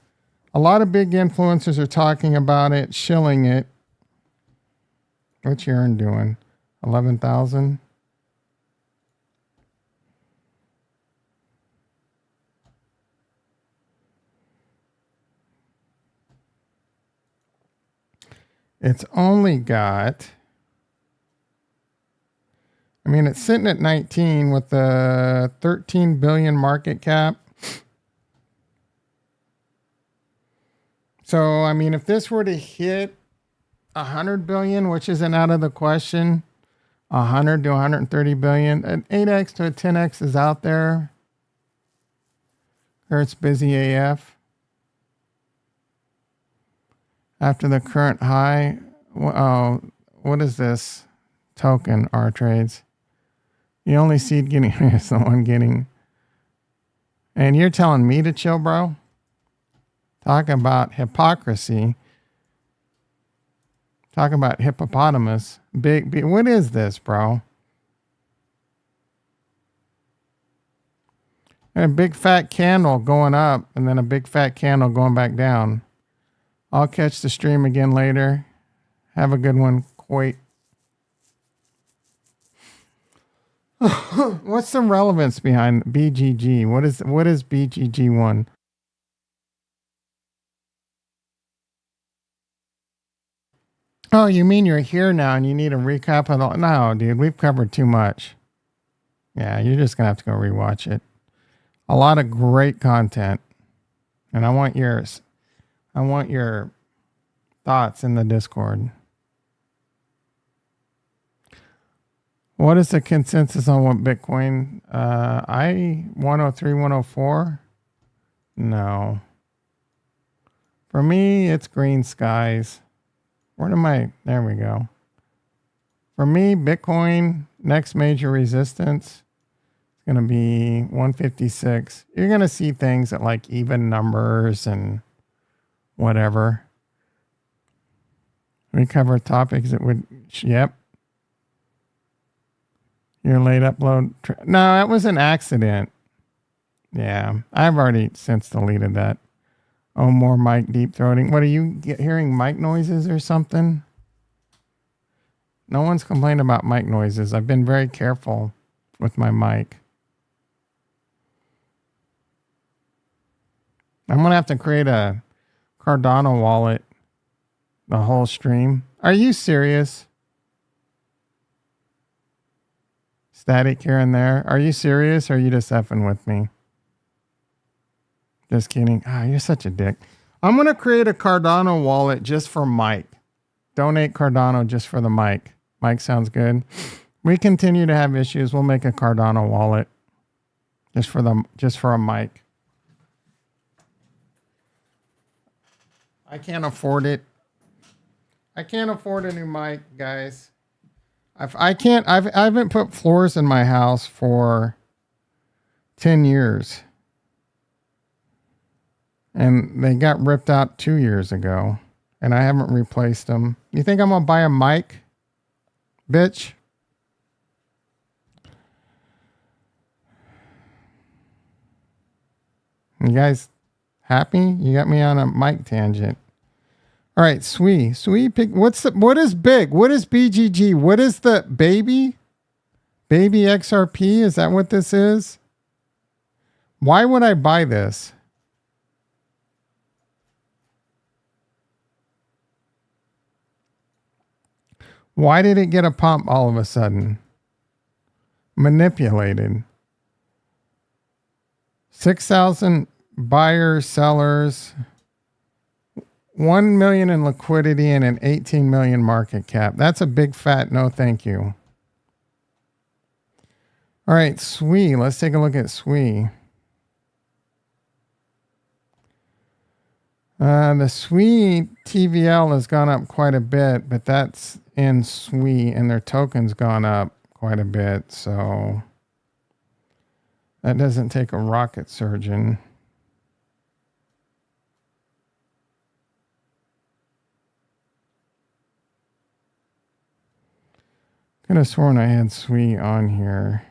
A lot of big influencers are talking about it, shilling it. What's Yearn doing? 11,000. It's only got, I mean, it's sitting at 19 with the 13 billion market cap. So, I mean, if this were to hit 100 billion, which isn't out of the question, 100 to 130 billion, an 8x to a 10x is out there. Or it's busy AF. After the current high, oh, what is this token? R trades. You only see it getting, here's the one getting. And you're telling me to chill, bro? Talk about hypocrisy. Talk about hippopotamus. Big. What is this, bro? And a big fat candle going up and then a big fat candle going back down. I'll catch the stream again later. Have a good one, Coit. What's the relevance behind BGG? What is BGG1? Oh, you mean you're here now and you need a recap of the... No, dude, we've covered too much. Yeah, you're just going to have to go rewatch it. A lot of great content. And I want yours. I want your thoughts in the Discord. What is the consensus on what Bitcoin? 103, 104? No. For me, it's green skies. Where am I? There we go. For me, Bitcoin, next major resistance is going to be 156. You're going to see things at like even numbers and whatever. We cover topics that would, yep. Your late upload. No, that was an accident. Yeah, I've already since deleted that. Oh, more mic deep throating. What are you hearing? Mic noises or something? No one's complained about mic noises. I've been very careful with my mic. I'm going to have to create a Cardano wallet the whole stream. Are you serious? Static here and there. Are you serious or are you just effing with me? Just kidding. Ah, you're such a dick. I'm going to create a Cardano wallet just for Mike. Donate Cardano just for the mic. Mike sounds good. We continue to have issues. We'll make a Cardano wallet just for a mic. I can't afford it. I can't afford a new mic, guys. I haven't put floors in my house for 10 years. And they got ripped out 2 years ago. And I haven't replaced them. You think I'm going to buy a mic? Bitch. You guys happy? You got me on a mic tangent. All right, SUI. SUI pick. What is big? What is BGG? What is the baby? Baby XRP? Is that what this is? Why would I buy this? Why did it get a pump all of a sudden? Manipulated. 6,000 buyers, sellers, 1 million in liquidity and an 18 million market cap. That's a big fat no thank you. All right, SUI. Let's take a look at SUI. The SUI TVL has gone up quite a bit, but that's in SUI and their token's gone up quite a bit. So that doesn't take a rocket surgeon. Could have sworn I had SUI on here.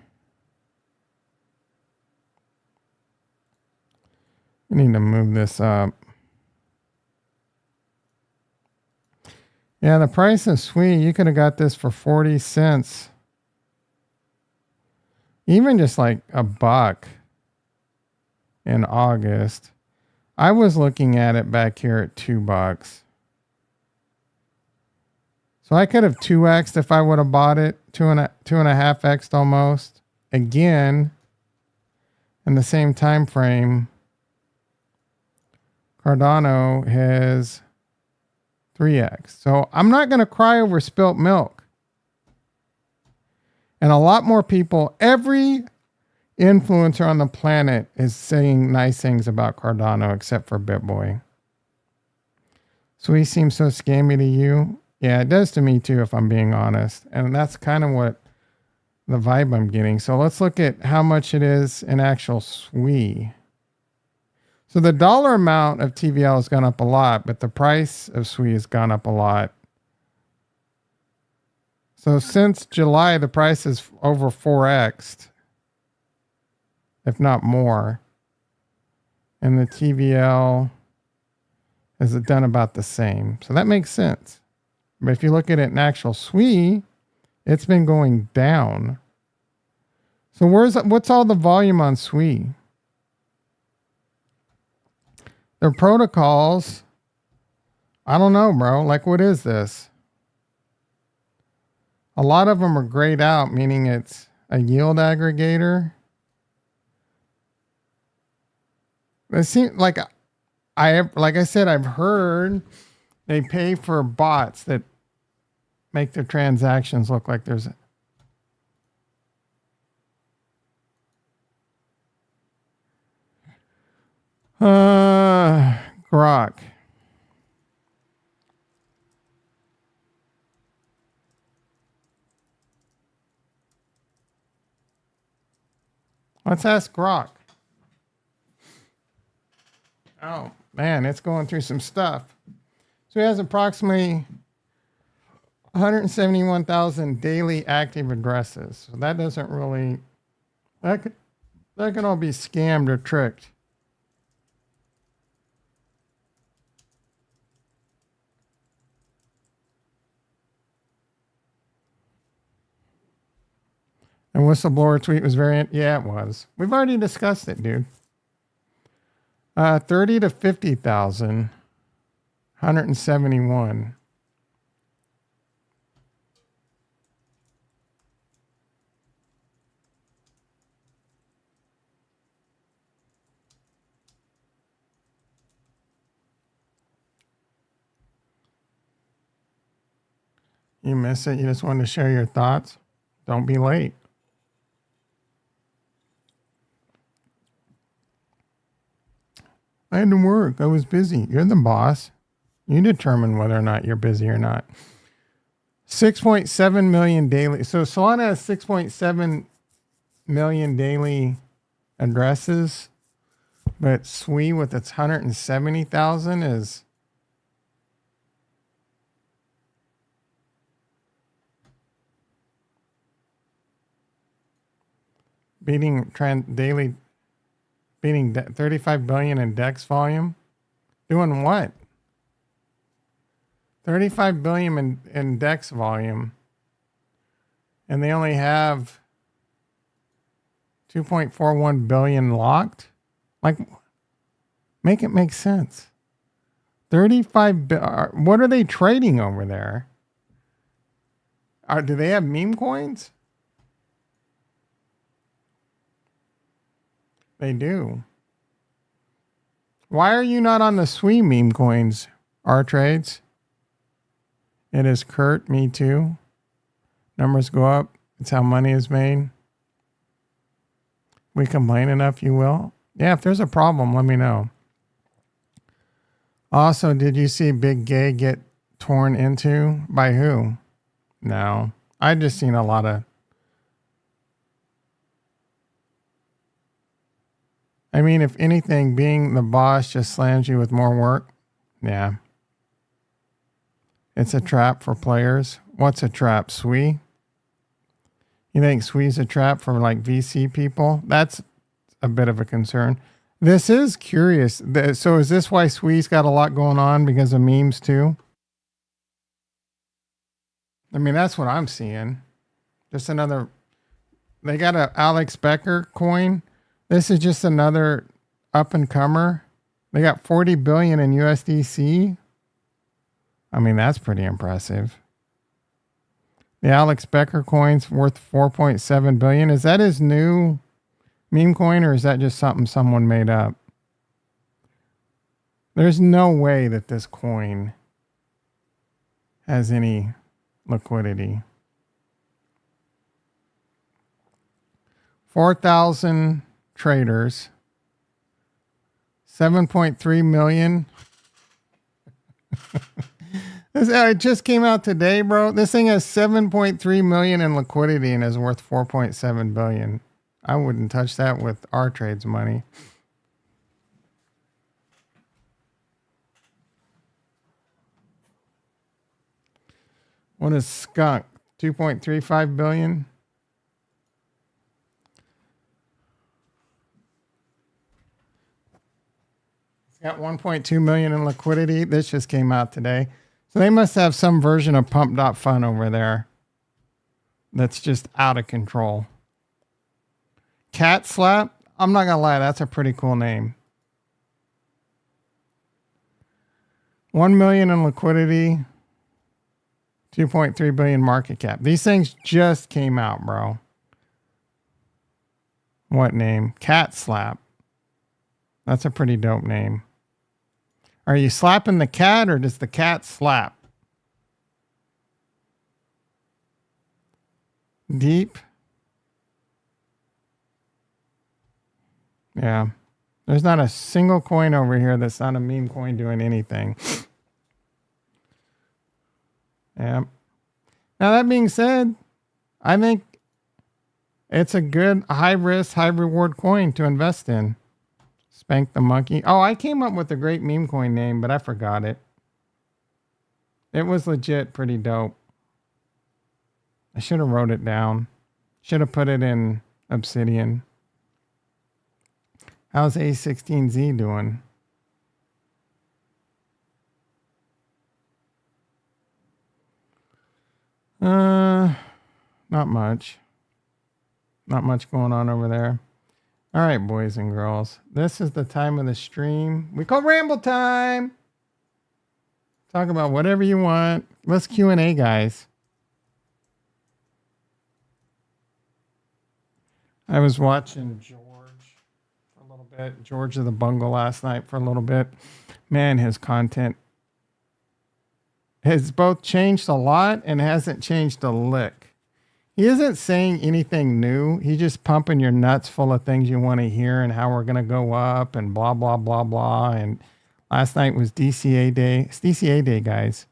I need to move this up. Yeah, the price of SUI, you could have got this for 40 cents. Even just like $1 in August. I was looking at it back here at $2. So I could have 2x'd if I would have bought it, 2.5x'd almost. Again, in the same time frame, Cardano has 3x. So I'm not going to cry over spilt milk. And a lot more people, every influencer on the planet is saying nice things about Cardano except for BitBoy. So he seems so scammy to you. Yeah, it does to me too, if I'm being honest. And that's kind of what the vibe I'm getting. So let's look at how much it is in actual SUI. So the dollar amount of TVL has gone up a lot, but the price of SUI has gone up a lot. So since July, the price is over 4x'd, if not more. And the TVL has done about the same. So that makes sense. But if you look at it in actual SUI, it's been going down. So what's all the volume on SUI? Their protocols, I don't know, bro. Like, what is this? A lot of them are grayed out, meaning it's a yield aggregator. It seems like like I said, I've heard they pay for bots that make their transactions look like there's Grok. Let's ask Grok. Oh, man, it's going through some stuff. So he has approximately 171,000 daily active addresses. So that doesn't really, that can all be scammed or tricked. And whistleblower tweet was very, yeah, it was. We've already discussed it, dude. 30 to 50,000, 171. You miss it? You just wanted to share your thoughts? Don't be late. I had to work. I was busy. You're the boss. You determine whether or not you're busy or not. 6.7 million daily. So Solana has 6.7 million daily addresses, but SUI with its 170,000 is beating daily, beating 35 billion in DEX volume. Doing what? 35 billion in DEX volume, and they only have 2.41 billion locked. Like, make it make sense. 35. What are they trading over there? Do they have meme coins? They do. Why are you not on the SUI meme coins, R-Trades? It is Kurt, me too. Numbers go up. It's how money is made. We complain enough, you will. Yeah, if there's a problem, let me know. Also, did you see Big Gay get torn into? By who? No. I just seen a lot of... I mean, if anything, being the boss just slams you with more work. Yeah. It's a trap for players. What's a trap? SUI? You think SUI's a trap for like VC people? That's a bit of a concern. This is curious. So is this why SUI's got a lot going on because of memes too? I mean, that's what I'm seeing. Just another... They got a Alex Becker coin. This is just another up and comer. They got 40 billion in USDC. I mean, that's pretty impressive. The Alex Becker coin's worth 4.7 billion. Is that his new meme coin, or is that just something someone made up? There's no way that this coin has any liquidity. 4,000 traders, 7.3 million. It just came out today, bro. This thing has 7.3 million in liquidity and is worth 4.7 billion. I wouldn't touch that with our trades money. What is Skunk? 2.35 billion. It's got 1.2 million in liquidity. This just came out today. So they must have some version of pump.fun over there that's just out of control. Cat Slap? I'm not going to lie, that's a pretty cool name. 1 million in liquidity, 2.3 billion market cap. These things just came out, bro. What name? Cat Slap. That's a pretty dope name. Are you slapping the cat or does the cat slap? Deep. Yeah. There's not a single coin over here that's not a meme coin doing anything. Yeah. Now that being said, I think it's a good high risk, high reward coin to invest in. Spank the Monkey. Oh, I came up with a great meme coin name, but I forgot it. It was legit pretty dope. I should have wrote it down. Should have put it in Obsidian. How's A16Z doing? Not much. Not much going on over there. All right, boys and girls. This is the time of the stream. We call Ramble Time. Talk about whatever you want. Let's Q&A, guys. I was watching George for a little bit. George of the Bungle last night for a little bit. Man, his content has both changed a lot and hasn't changed a lick. He isn't saying anything new. He's just pumping your nuts full of things you want to hear and how we're going to go up and blah, blah, blah, blah. And last night was DCA day. It's DCA day, guys.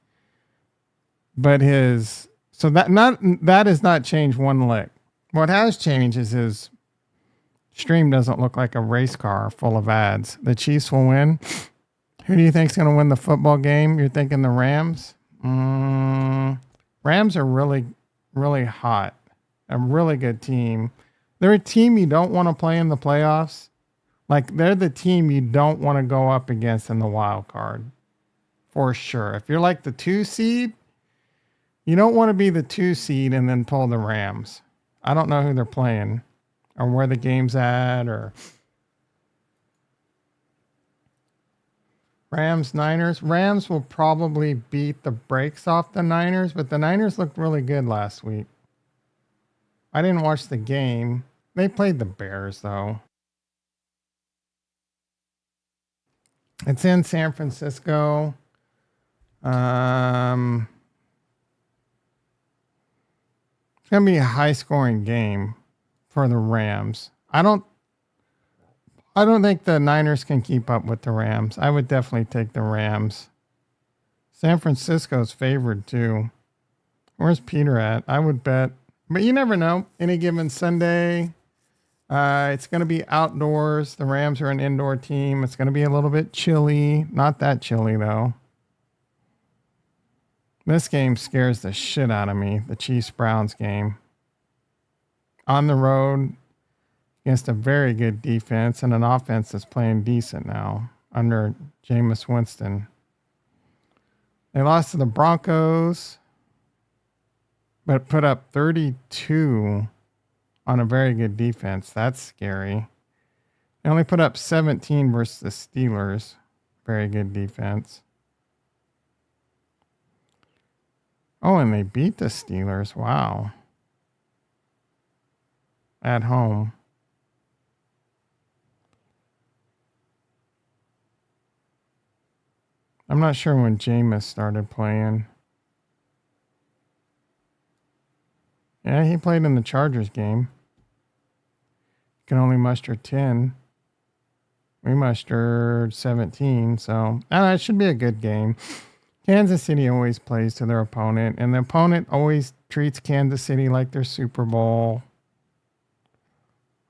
But that has not changed one lick. What has changed is his stream doesn't look like a race car full of ads. The Chiefs will win. Who do you think's going to win the football game? You're thinking the Rams? Rams are really, really hot. A really good team. They're a team you don't want to play in the playoffs. Like, they're the team you don't want to go up against in the wild card. For sure. If you're like the 2 seed, you don't want to be the 2 seed and then pull the Rams. I don't know who they're playing or where the game's at or... Rams, Niners. Rams will probably beat the brakes off the Niners, but the Niners looked really good last week. I didn't watch the game. They played the Bears, though. It's in San Francisco. It's going to be a high-scoring game for the Rams. I don't think the Niners can keep up with the Rams. I would definitely take the Rams. San Francisco's favored too. Where's Peter at? I would bet, but you never know. Any given Sunday, it's going to be outdoors. The Rams are an indoor team. It's going to be a little bit chilly. Not that chilly though. This game scares the shit out of me. The Chiefs-Browns game. On the road. Against a very good defense and an offense that's playing decent now under Jameis Winston. They lost to the Broncos, but put up 32 on a very good defense. That's scary. They only put up 17 versus the Steelers. Very good defense. Oh, and they beat the Steelers. Wow. At home. I'm not sure when Jameis started playing. Yeah, he played in the Chargers game. Can only muster 10. We mustered 17, so it should be a good game. Kansas City always plays to their opponent, and the opponent always treats Kansas City like their Super Bowl.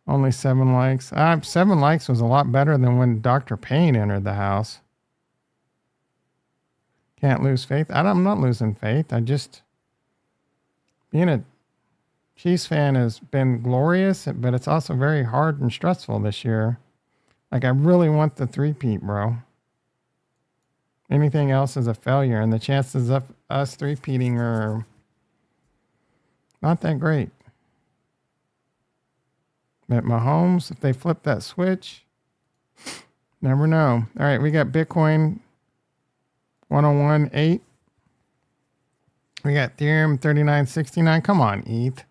Only 7 likes. 7 likes was a lot better than when Dr. Payne entered the house. Can't lose faith. I'm not losing faith. Being a Chiefs fan has been glorious, but it's also very hard and stressful this year. Like, I really want the 3-peat, bro. Anything else is a failure, and the chances of us 3-peating are not that great. But Mahomes, if they flip that switch, never know. All right, we got Bitcoin 101.8. We got Ethereum 39.69. Come on, ETH.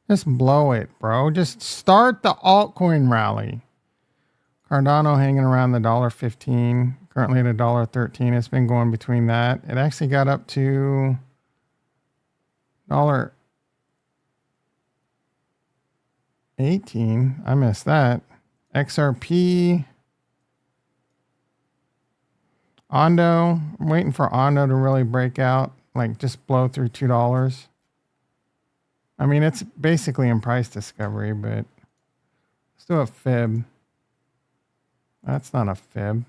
Just blow it, bro. Just start the altcoin rally. Cardano hanging around the $1.15. Currently at $1.13. It's been going between that. It actually got up to $1.18. I missed that. XRP. Ondo, I'm waiting for Ondo to really break out, like just blow through $2. I mean, it's basically in price discovery, but let's do a fib. That's not a fib.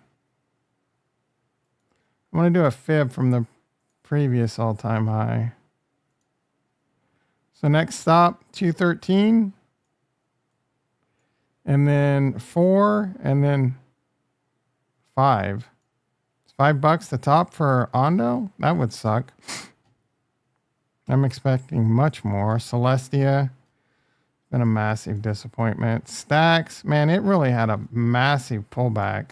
I want to do a fib from the previous all-time high. So next stop, 213. And then 4, and then 5. It's $5 the top for Ondo? That would suck. I'm expecting much more. Celestia, been a massive disappointment. Stacks, man, it really had a massive pullback.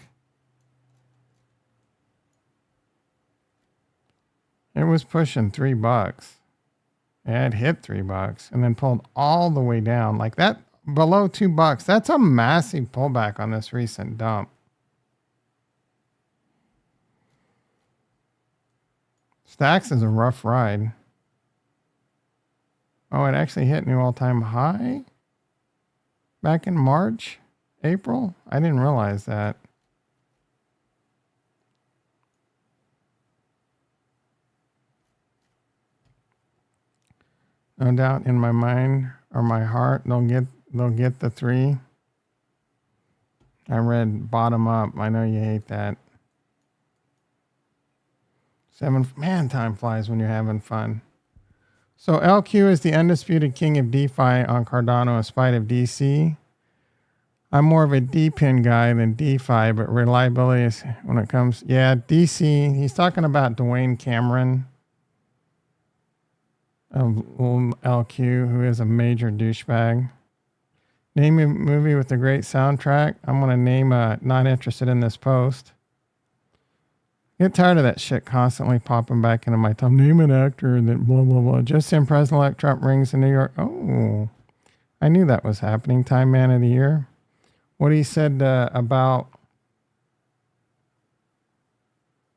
It was pushing $3. It had hit $3 and then pulled all the way down like that below $2. That's a massive pullback on this recent dump. Stacks is a rough ride. Oh, it actually hit new all-time high back in March, April. I didn't realize that. No doubt in my mind or my heart, they'll get the 3. I read bottom up. I know you hate that. 7, man, time flies when you're having fun. So LQ is the undisputed king of DeFi on Cardano in spite of DC. I'm more of a DPIN guy than DeFi, but reliability is when it comes. Yeah, DC. He's talking about Dwayne Cameron of LQ, who is a major douchebag. Name a movie with a great soundtrack. I'm going to name not interested in this post. Get tired of that shit constantly popping back into my tongue. Name an actor that blah, blah, blah. Just in President-elect Trump rings in New York. Oh, I knew that was happening. Time Man of the Year. What he said about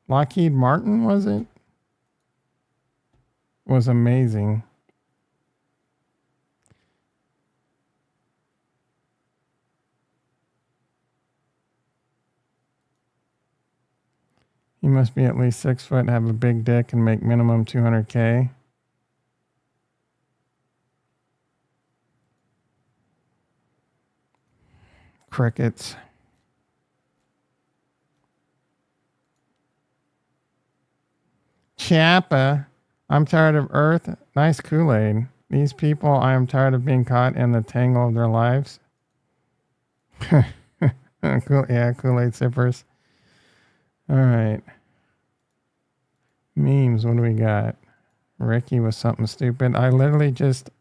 Lockheed Martin, was it? Was amazing. He must be at least 6 foot, have a big dick, and make minimum 200K. Crickets. Chiappa. I'm tired of Earth. Nice Kool-Aid. These people, I am tired of being caught in the tangle of their lives. Cool, yeah, Kool-Aid sippers. All right. Memes, what do we got? Ricky was something stupid. I literally just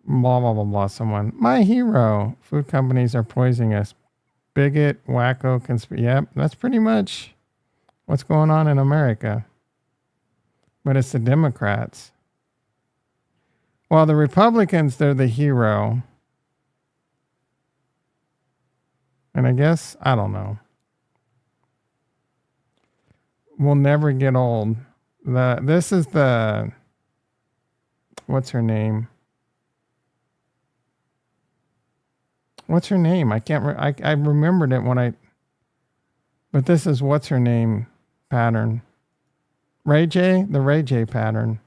blah, blah, blah, blah, someone. My hero. Food companies are poisoning us. Bigot, wacko, yep, that's pretty much what's going on in America. But it's the Democrats. Well, the Republicans, they're the hero. And I guess, I don't know. We'll never get old. This is the, what's her name? What's her name? I can't, I remembered it when but this is what's her name pattern. Ray J, the Ray J pattern.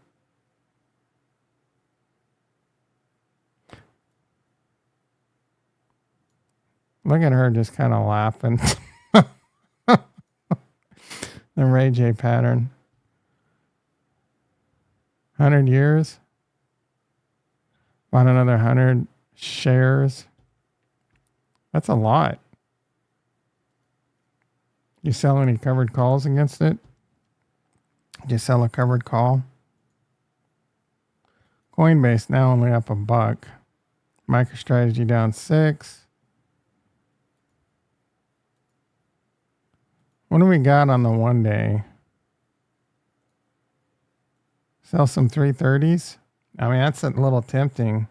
Look at her just kind of laughing. The Ray J pattern. 100 years. About another 100 shares. That's a lot. You sell any covered calls against it? Did you sell a covered call? Coinbase now only up $1. MicroStrategy down 6. What do we got on the 1 day? Sell some 330s? I mean, that's a little tempting.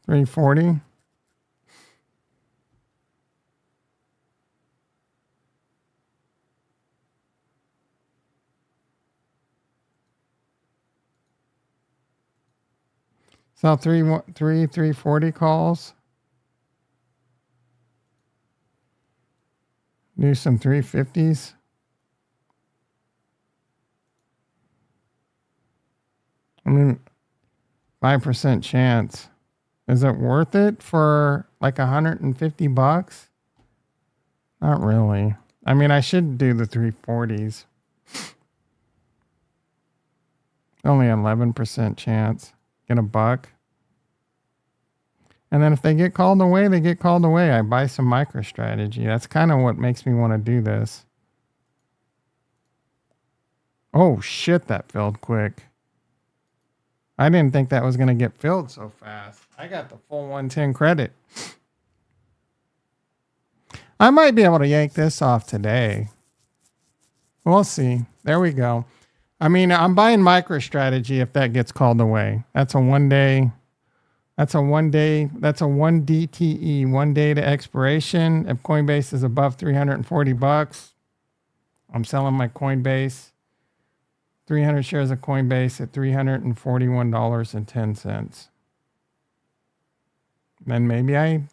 $340. Sell 340 calls. Do some 350s. I mean, 5% chance. Is it worth it for like $150? Not really. I mean, I should do the 340s. Only 11% chance. Get a buck. And then if they get called away, they get called away. I buy some MicroStrategy. That's kind of what makes me want to do this. Oh, shit, that filled quick. I didn't think that was going to get filled so fast. I got the full 110 credit. I might be able to yank this off today. We'll see. There we go. I mean, I'm buying MicroStrategy if that gets called away. That's a 1 day. That's a 1 day. That's a 1 DTE, 1 day to expiration. If Coinbase is above $340, I'm selling my Coinbase. 300 shares of Coinbase at $341.10. Then maybe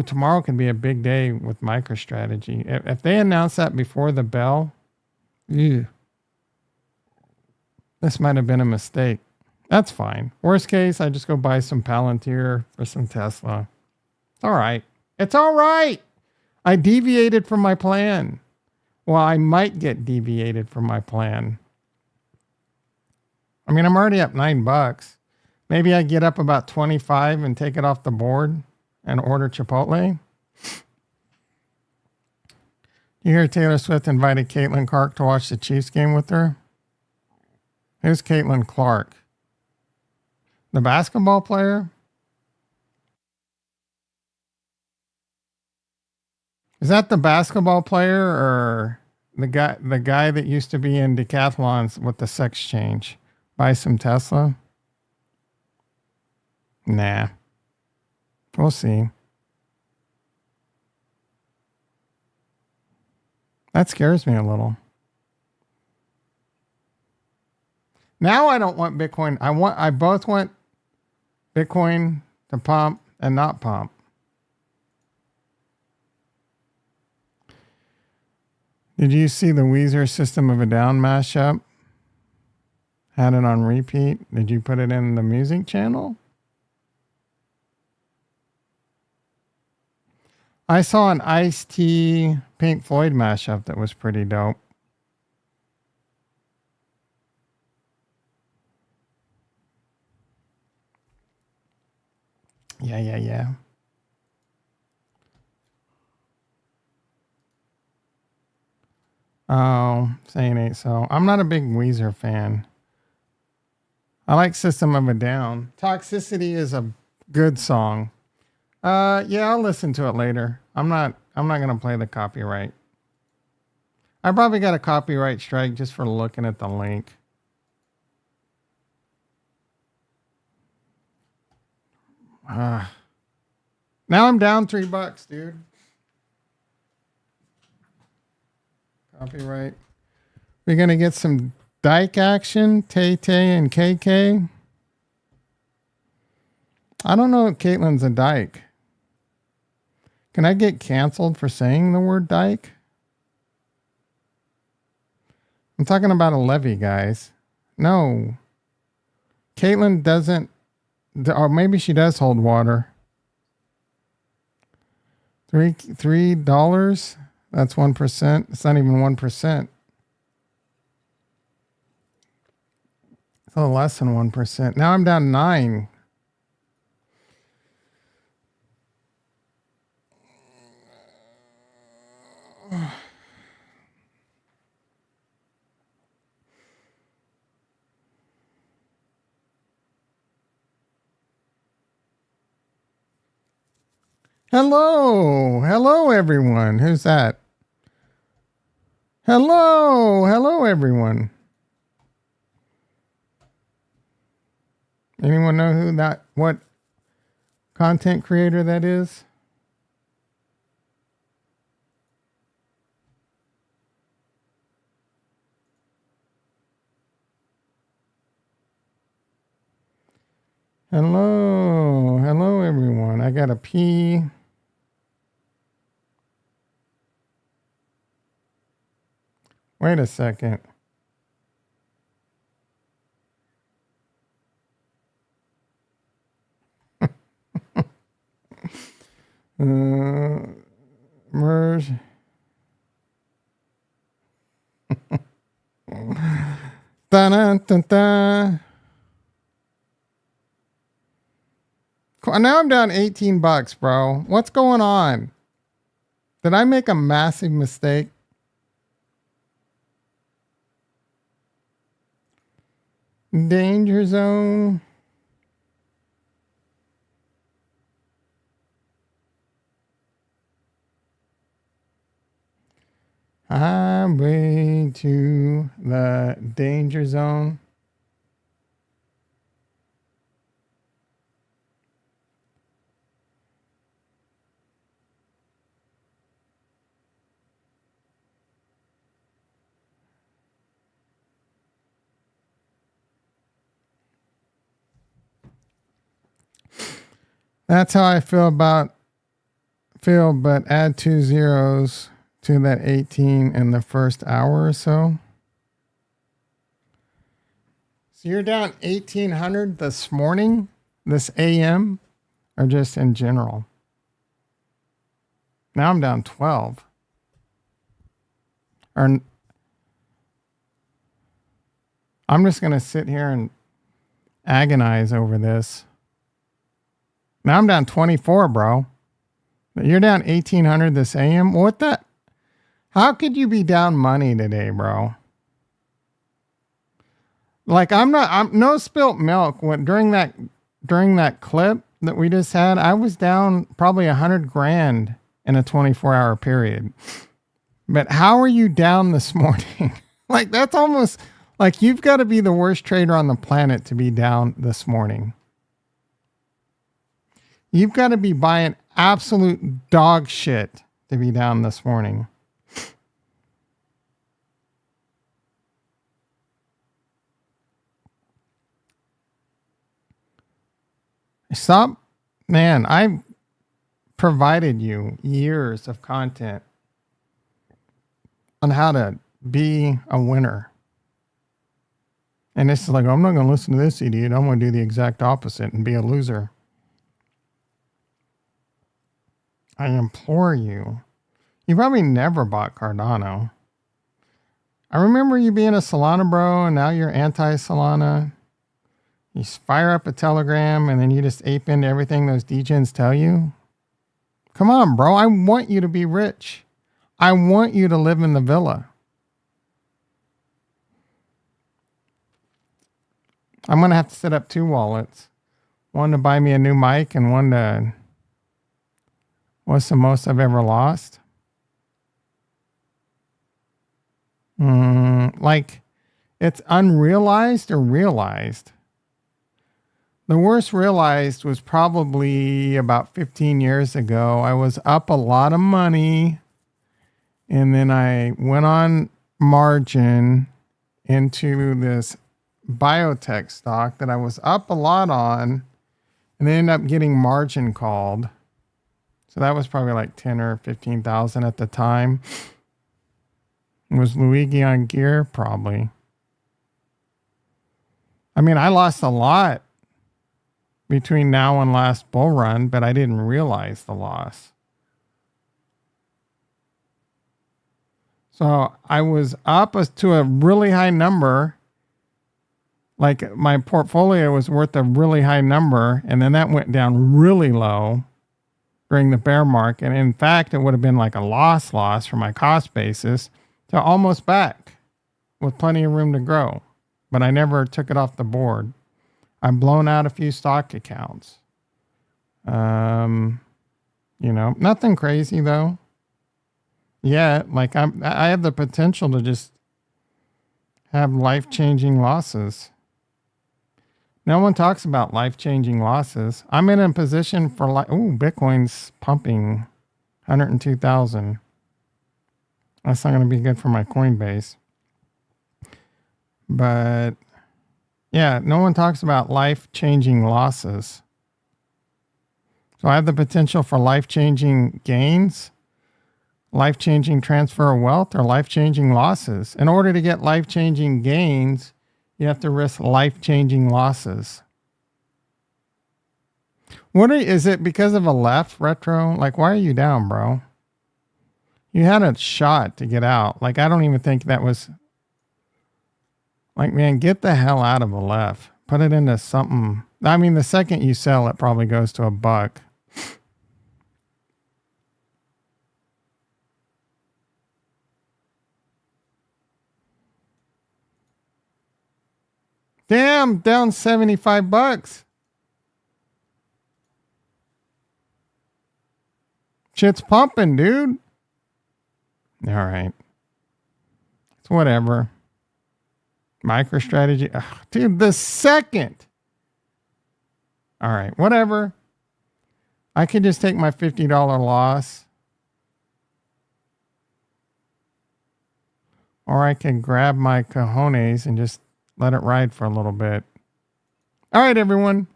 tomorrow can be a big day with MicroStrategy. If they announce that before the bell, this might have been a mistake. That's fine. Worst case, I just go buy some Palantir or some Tesla. All right. It's all right. I deviated from my plan. Well, I might get deviated from my plan. I mean, I'm already up $9. Maybe I get up about 25 and take it off the board and order Chipotle. You hear Taylor Swift invited Caitlin Clark to watch the Chiefs game with her? Who's Caitlin Clark? The basketball player? Is that the basketball player or the guy that used to be in decathlons with the sex change? Buy some Tesla? Nah. We'll see. That scares me a little. Now I don't want Bitcoin. I both want Bitcoin to pump and not pump. Did you see the Weezer System of a Down mashup? Had it on repeat. Did you put it in the music channel? I saw an Ice-T Pink Floyd mashup that was pretty dope. Yeah. Oh, saying ain't so. I'm not a big Weezer fan. I like System of a Down. Toxicity is a good song. Yeah, I'll listen to it later. I'm not gonna play the copyright. I probably got a copyright strike just for looking at the link. Now I'm down $3, dude. Copyright. We're gonna get some Dyke action, Tay Tay and KK. I don't know if Caitlin's a dyke. Can I get canceled for saying the word dyke? I'm talking about a levy, guys. No. Caitlin doesn't, or maybe she does hold water. $3? That's 1%. It's not even 1%. It's a little less than 1%. Now I'm down 9. Hello everyone. Who's that? Hello everyone. Anyone know what content creator that is? Hello everyone. I gotta pee. Wait a second. Merge. Dun-dun-dun-dun. Now I'm down $18, bro. What's going on? Did I make a massive mistake? Danger zone. Highway to the danger zone. That's how I feel, but add 2 zeros to that 18 in the first hour or so. So you're down 1,800 this morning, this AM, or just in general? Now I'm down 12. Or I'm just going to sit here and agonize over this. Now I'm down 24, bro. You're down 1,800 this AM? What the? How could you be down money today, bro? Like I'm no spilt milk. During that clip that we just had, I was down probably 100 grand in a 24-hour period. But how are you down this morning? Like that's almost like you've got to be the worst trader on the planet to be down this morning. You've got to be buying absolute dog shit to be down this morning. Stop, man. I provided you years of content on how to be a winner. And it's like, I'm not going to listen to this idiot. I'm going to do the exact opposite and be a loser. I implore you. You probably never bought Cardano. I remember you being a Solana bro, and now you're anti-Solana. You fire up a Telegram, and then you just ape into everything those degens tell you. Come on, bro. I want you to be rich. I want you to live in the villa. I'm going to have to set up 2 wallets. One to buy me a new mic and one to... What's the most I've ever lost? Like, it's unrealized or realized? The worst realized was probably about 15 years ago. I was up a lot of money, and then I went on margin into this biotech stock that I was up a lot on, and they ended up getting margin called. So that was probably like 10 or 15,000 at the time. Was Luigi on gear? Probably. I mean, I lost a lot between now and last bull run, but I didn't realize the loss. So I was up to a really high number. Like my portfolio was worth a really high number, and then that went down really low during the bear market. And in fact, it would have been like a loss for my cost basis to almost back with plenty of room to grow. But I never took it off the board. I've blown out a few stock accounts. Nothing crazy though. Yeah, like I have the potential to just have life-changing losses. No one talks about life-changing losses. I'm in a position for Bitcoin's pumping 102,000. That's not going to be good for my Coinbase. But yeah, no one talks about life-changing losses. So I have the potential for life-changing gains, life-changing transfer of wealth, or life-changing losses. In order to get life-changing gains, you have to risk life-changing losses. Is it because of a left retro? Like, why are you down, bro? You had a shot to get out. Like, I don't even think that was like, man, get the hell out of a left. Put it into something. I mean, the second you sell, it probably goes to $1. Damn, down $75. Shit's pumping, dude. All right. It's whatever. MicroStrategy. Ugh, dude, the second. All right, whatever. I could just take my $50 loss. Or I can grab my cojones and just let it ride for a little bit. All right, everyone.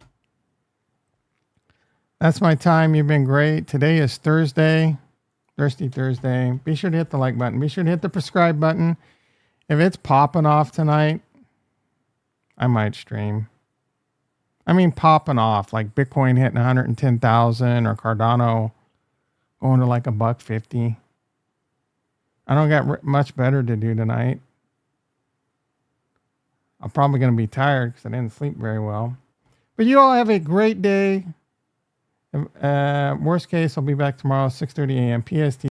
That's my time. You've been great. Today is Thursday. Thirsty Thursday. Be sure to hit the like button. Be sure to hit the subscribe button. If it's popping off tonight, I might stream. I mean, popping off, like Bitcoin hitting 110,000 or Cardano going to like $1.50. I don't got much better to do tonight. I'm probably going to be tired because I didn't sleep very well. But you all have a great day. Worst case, I'll be back tomorrow, 6:30 a.m. PST.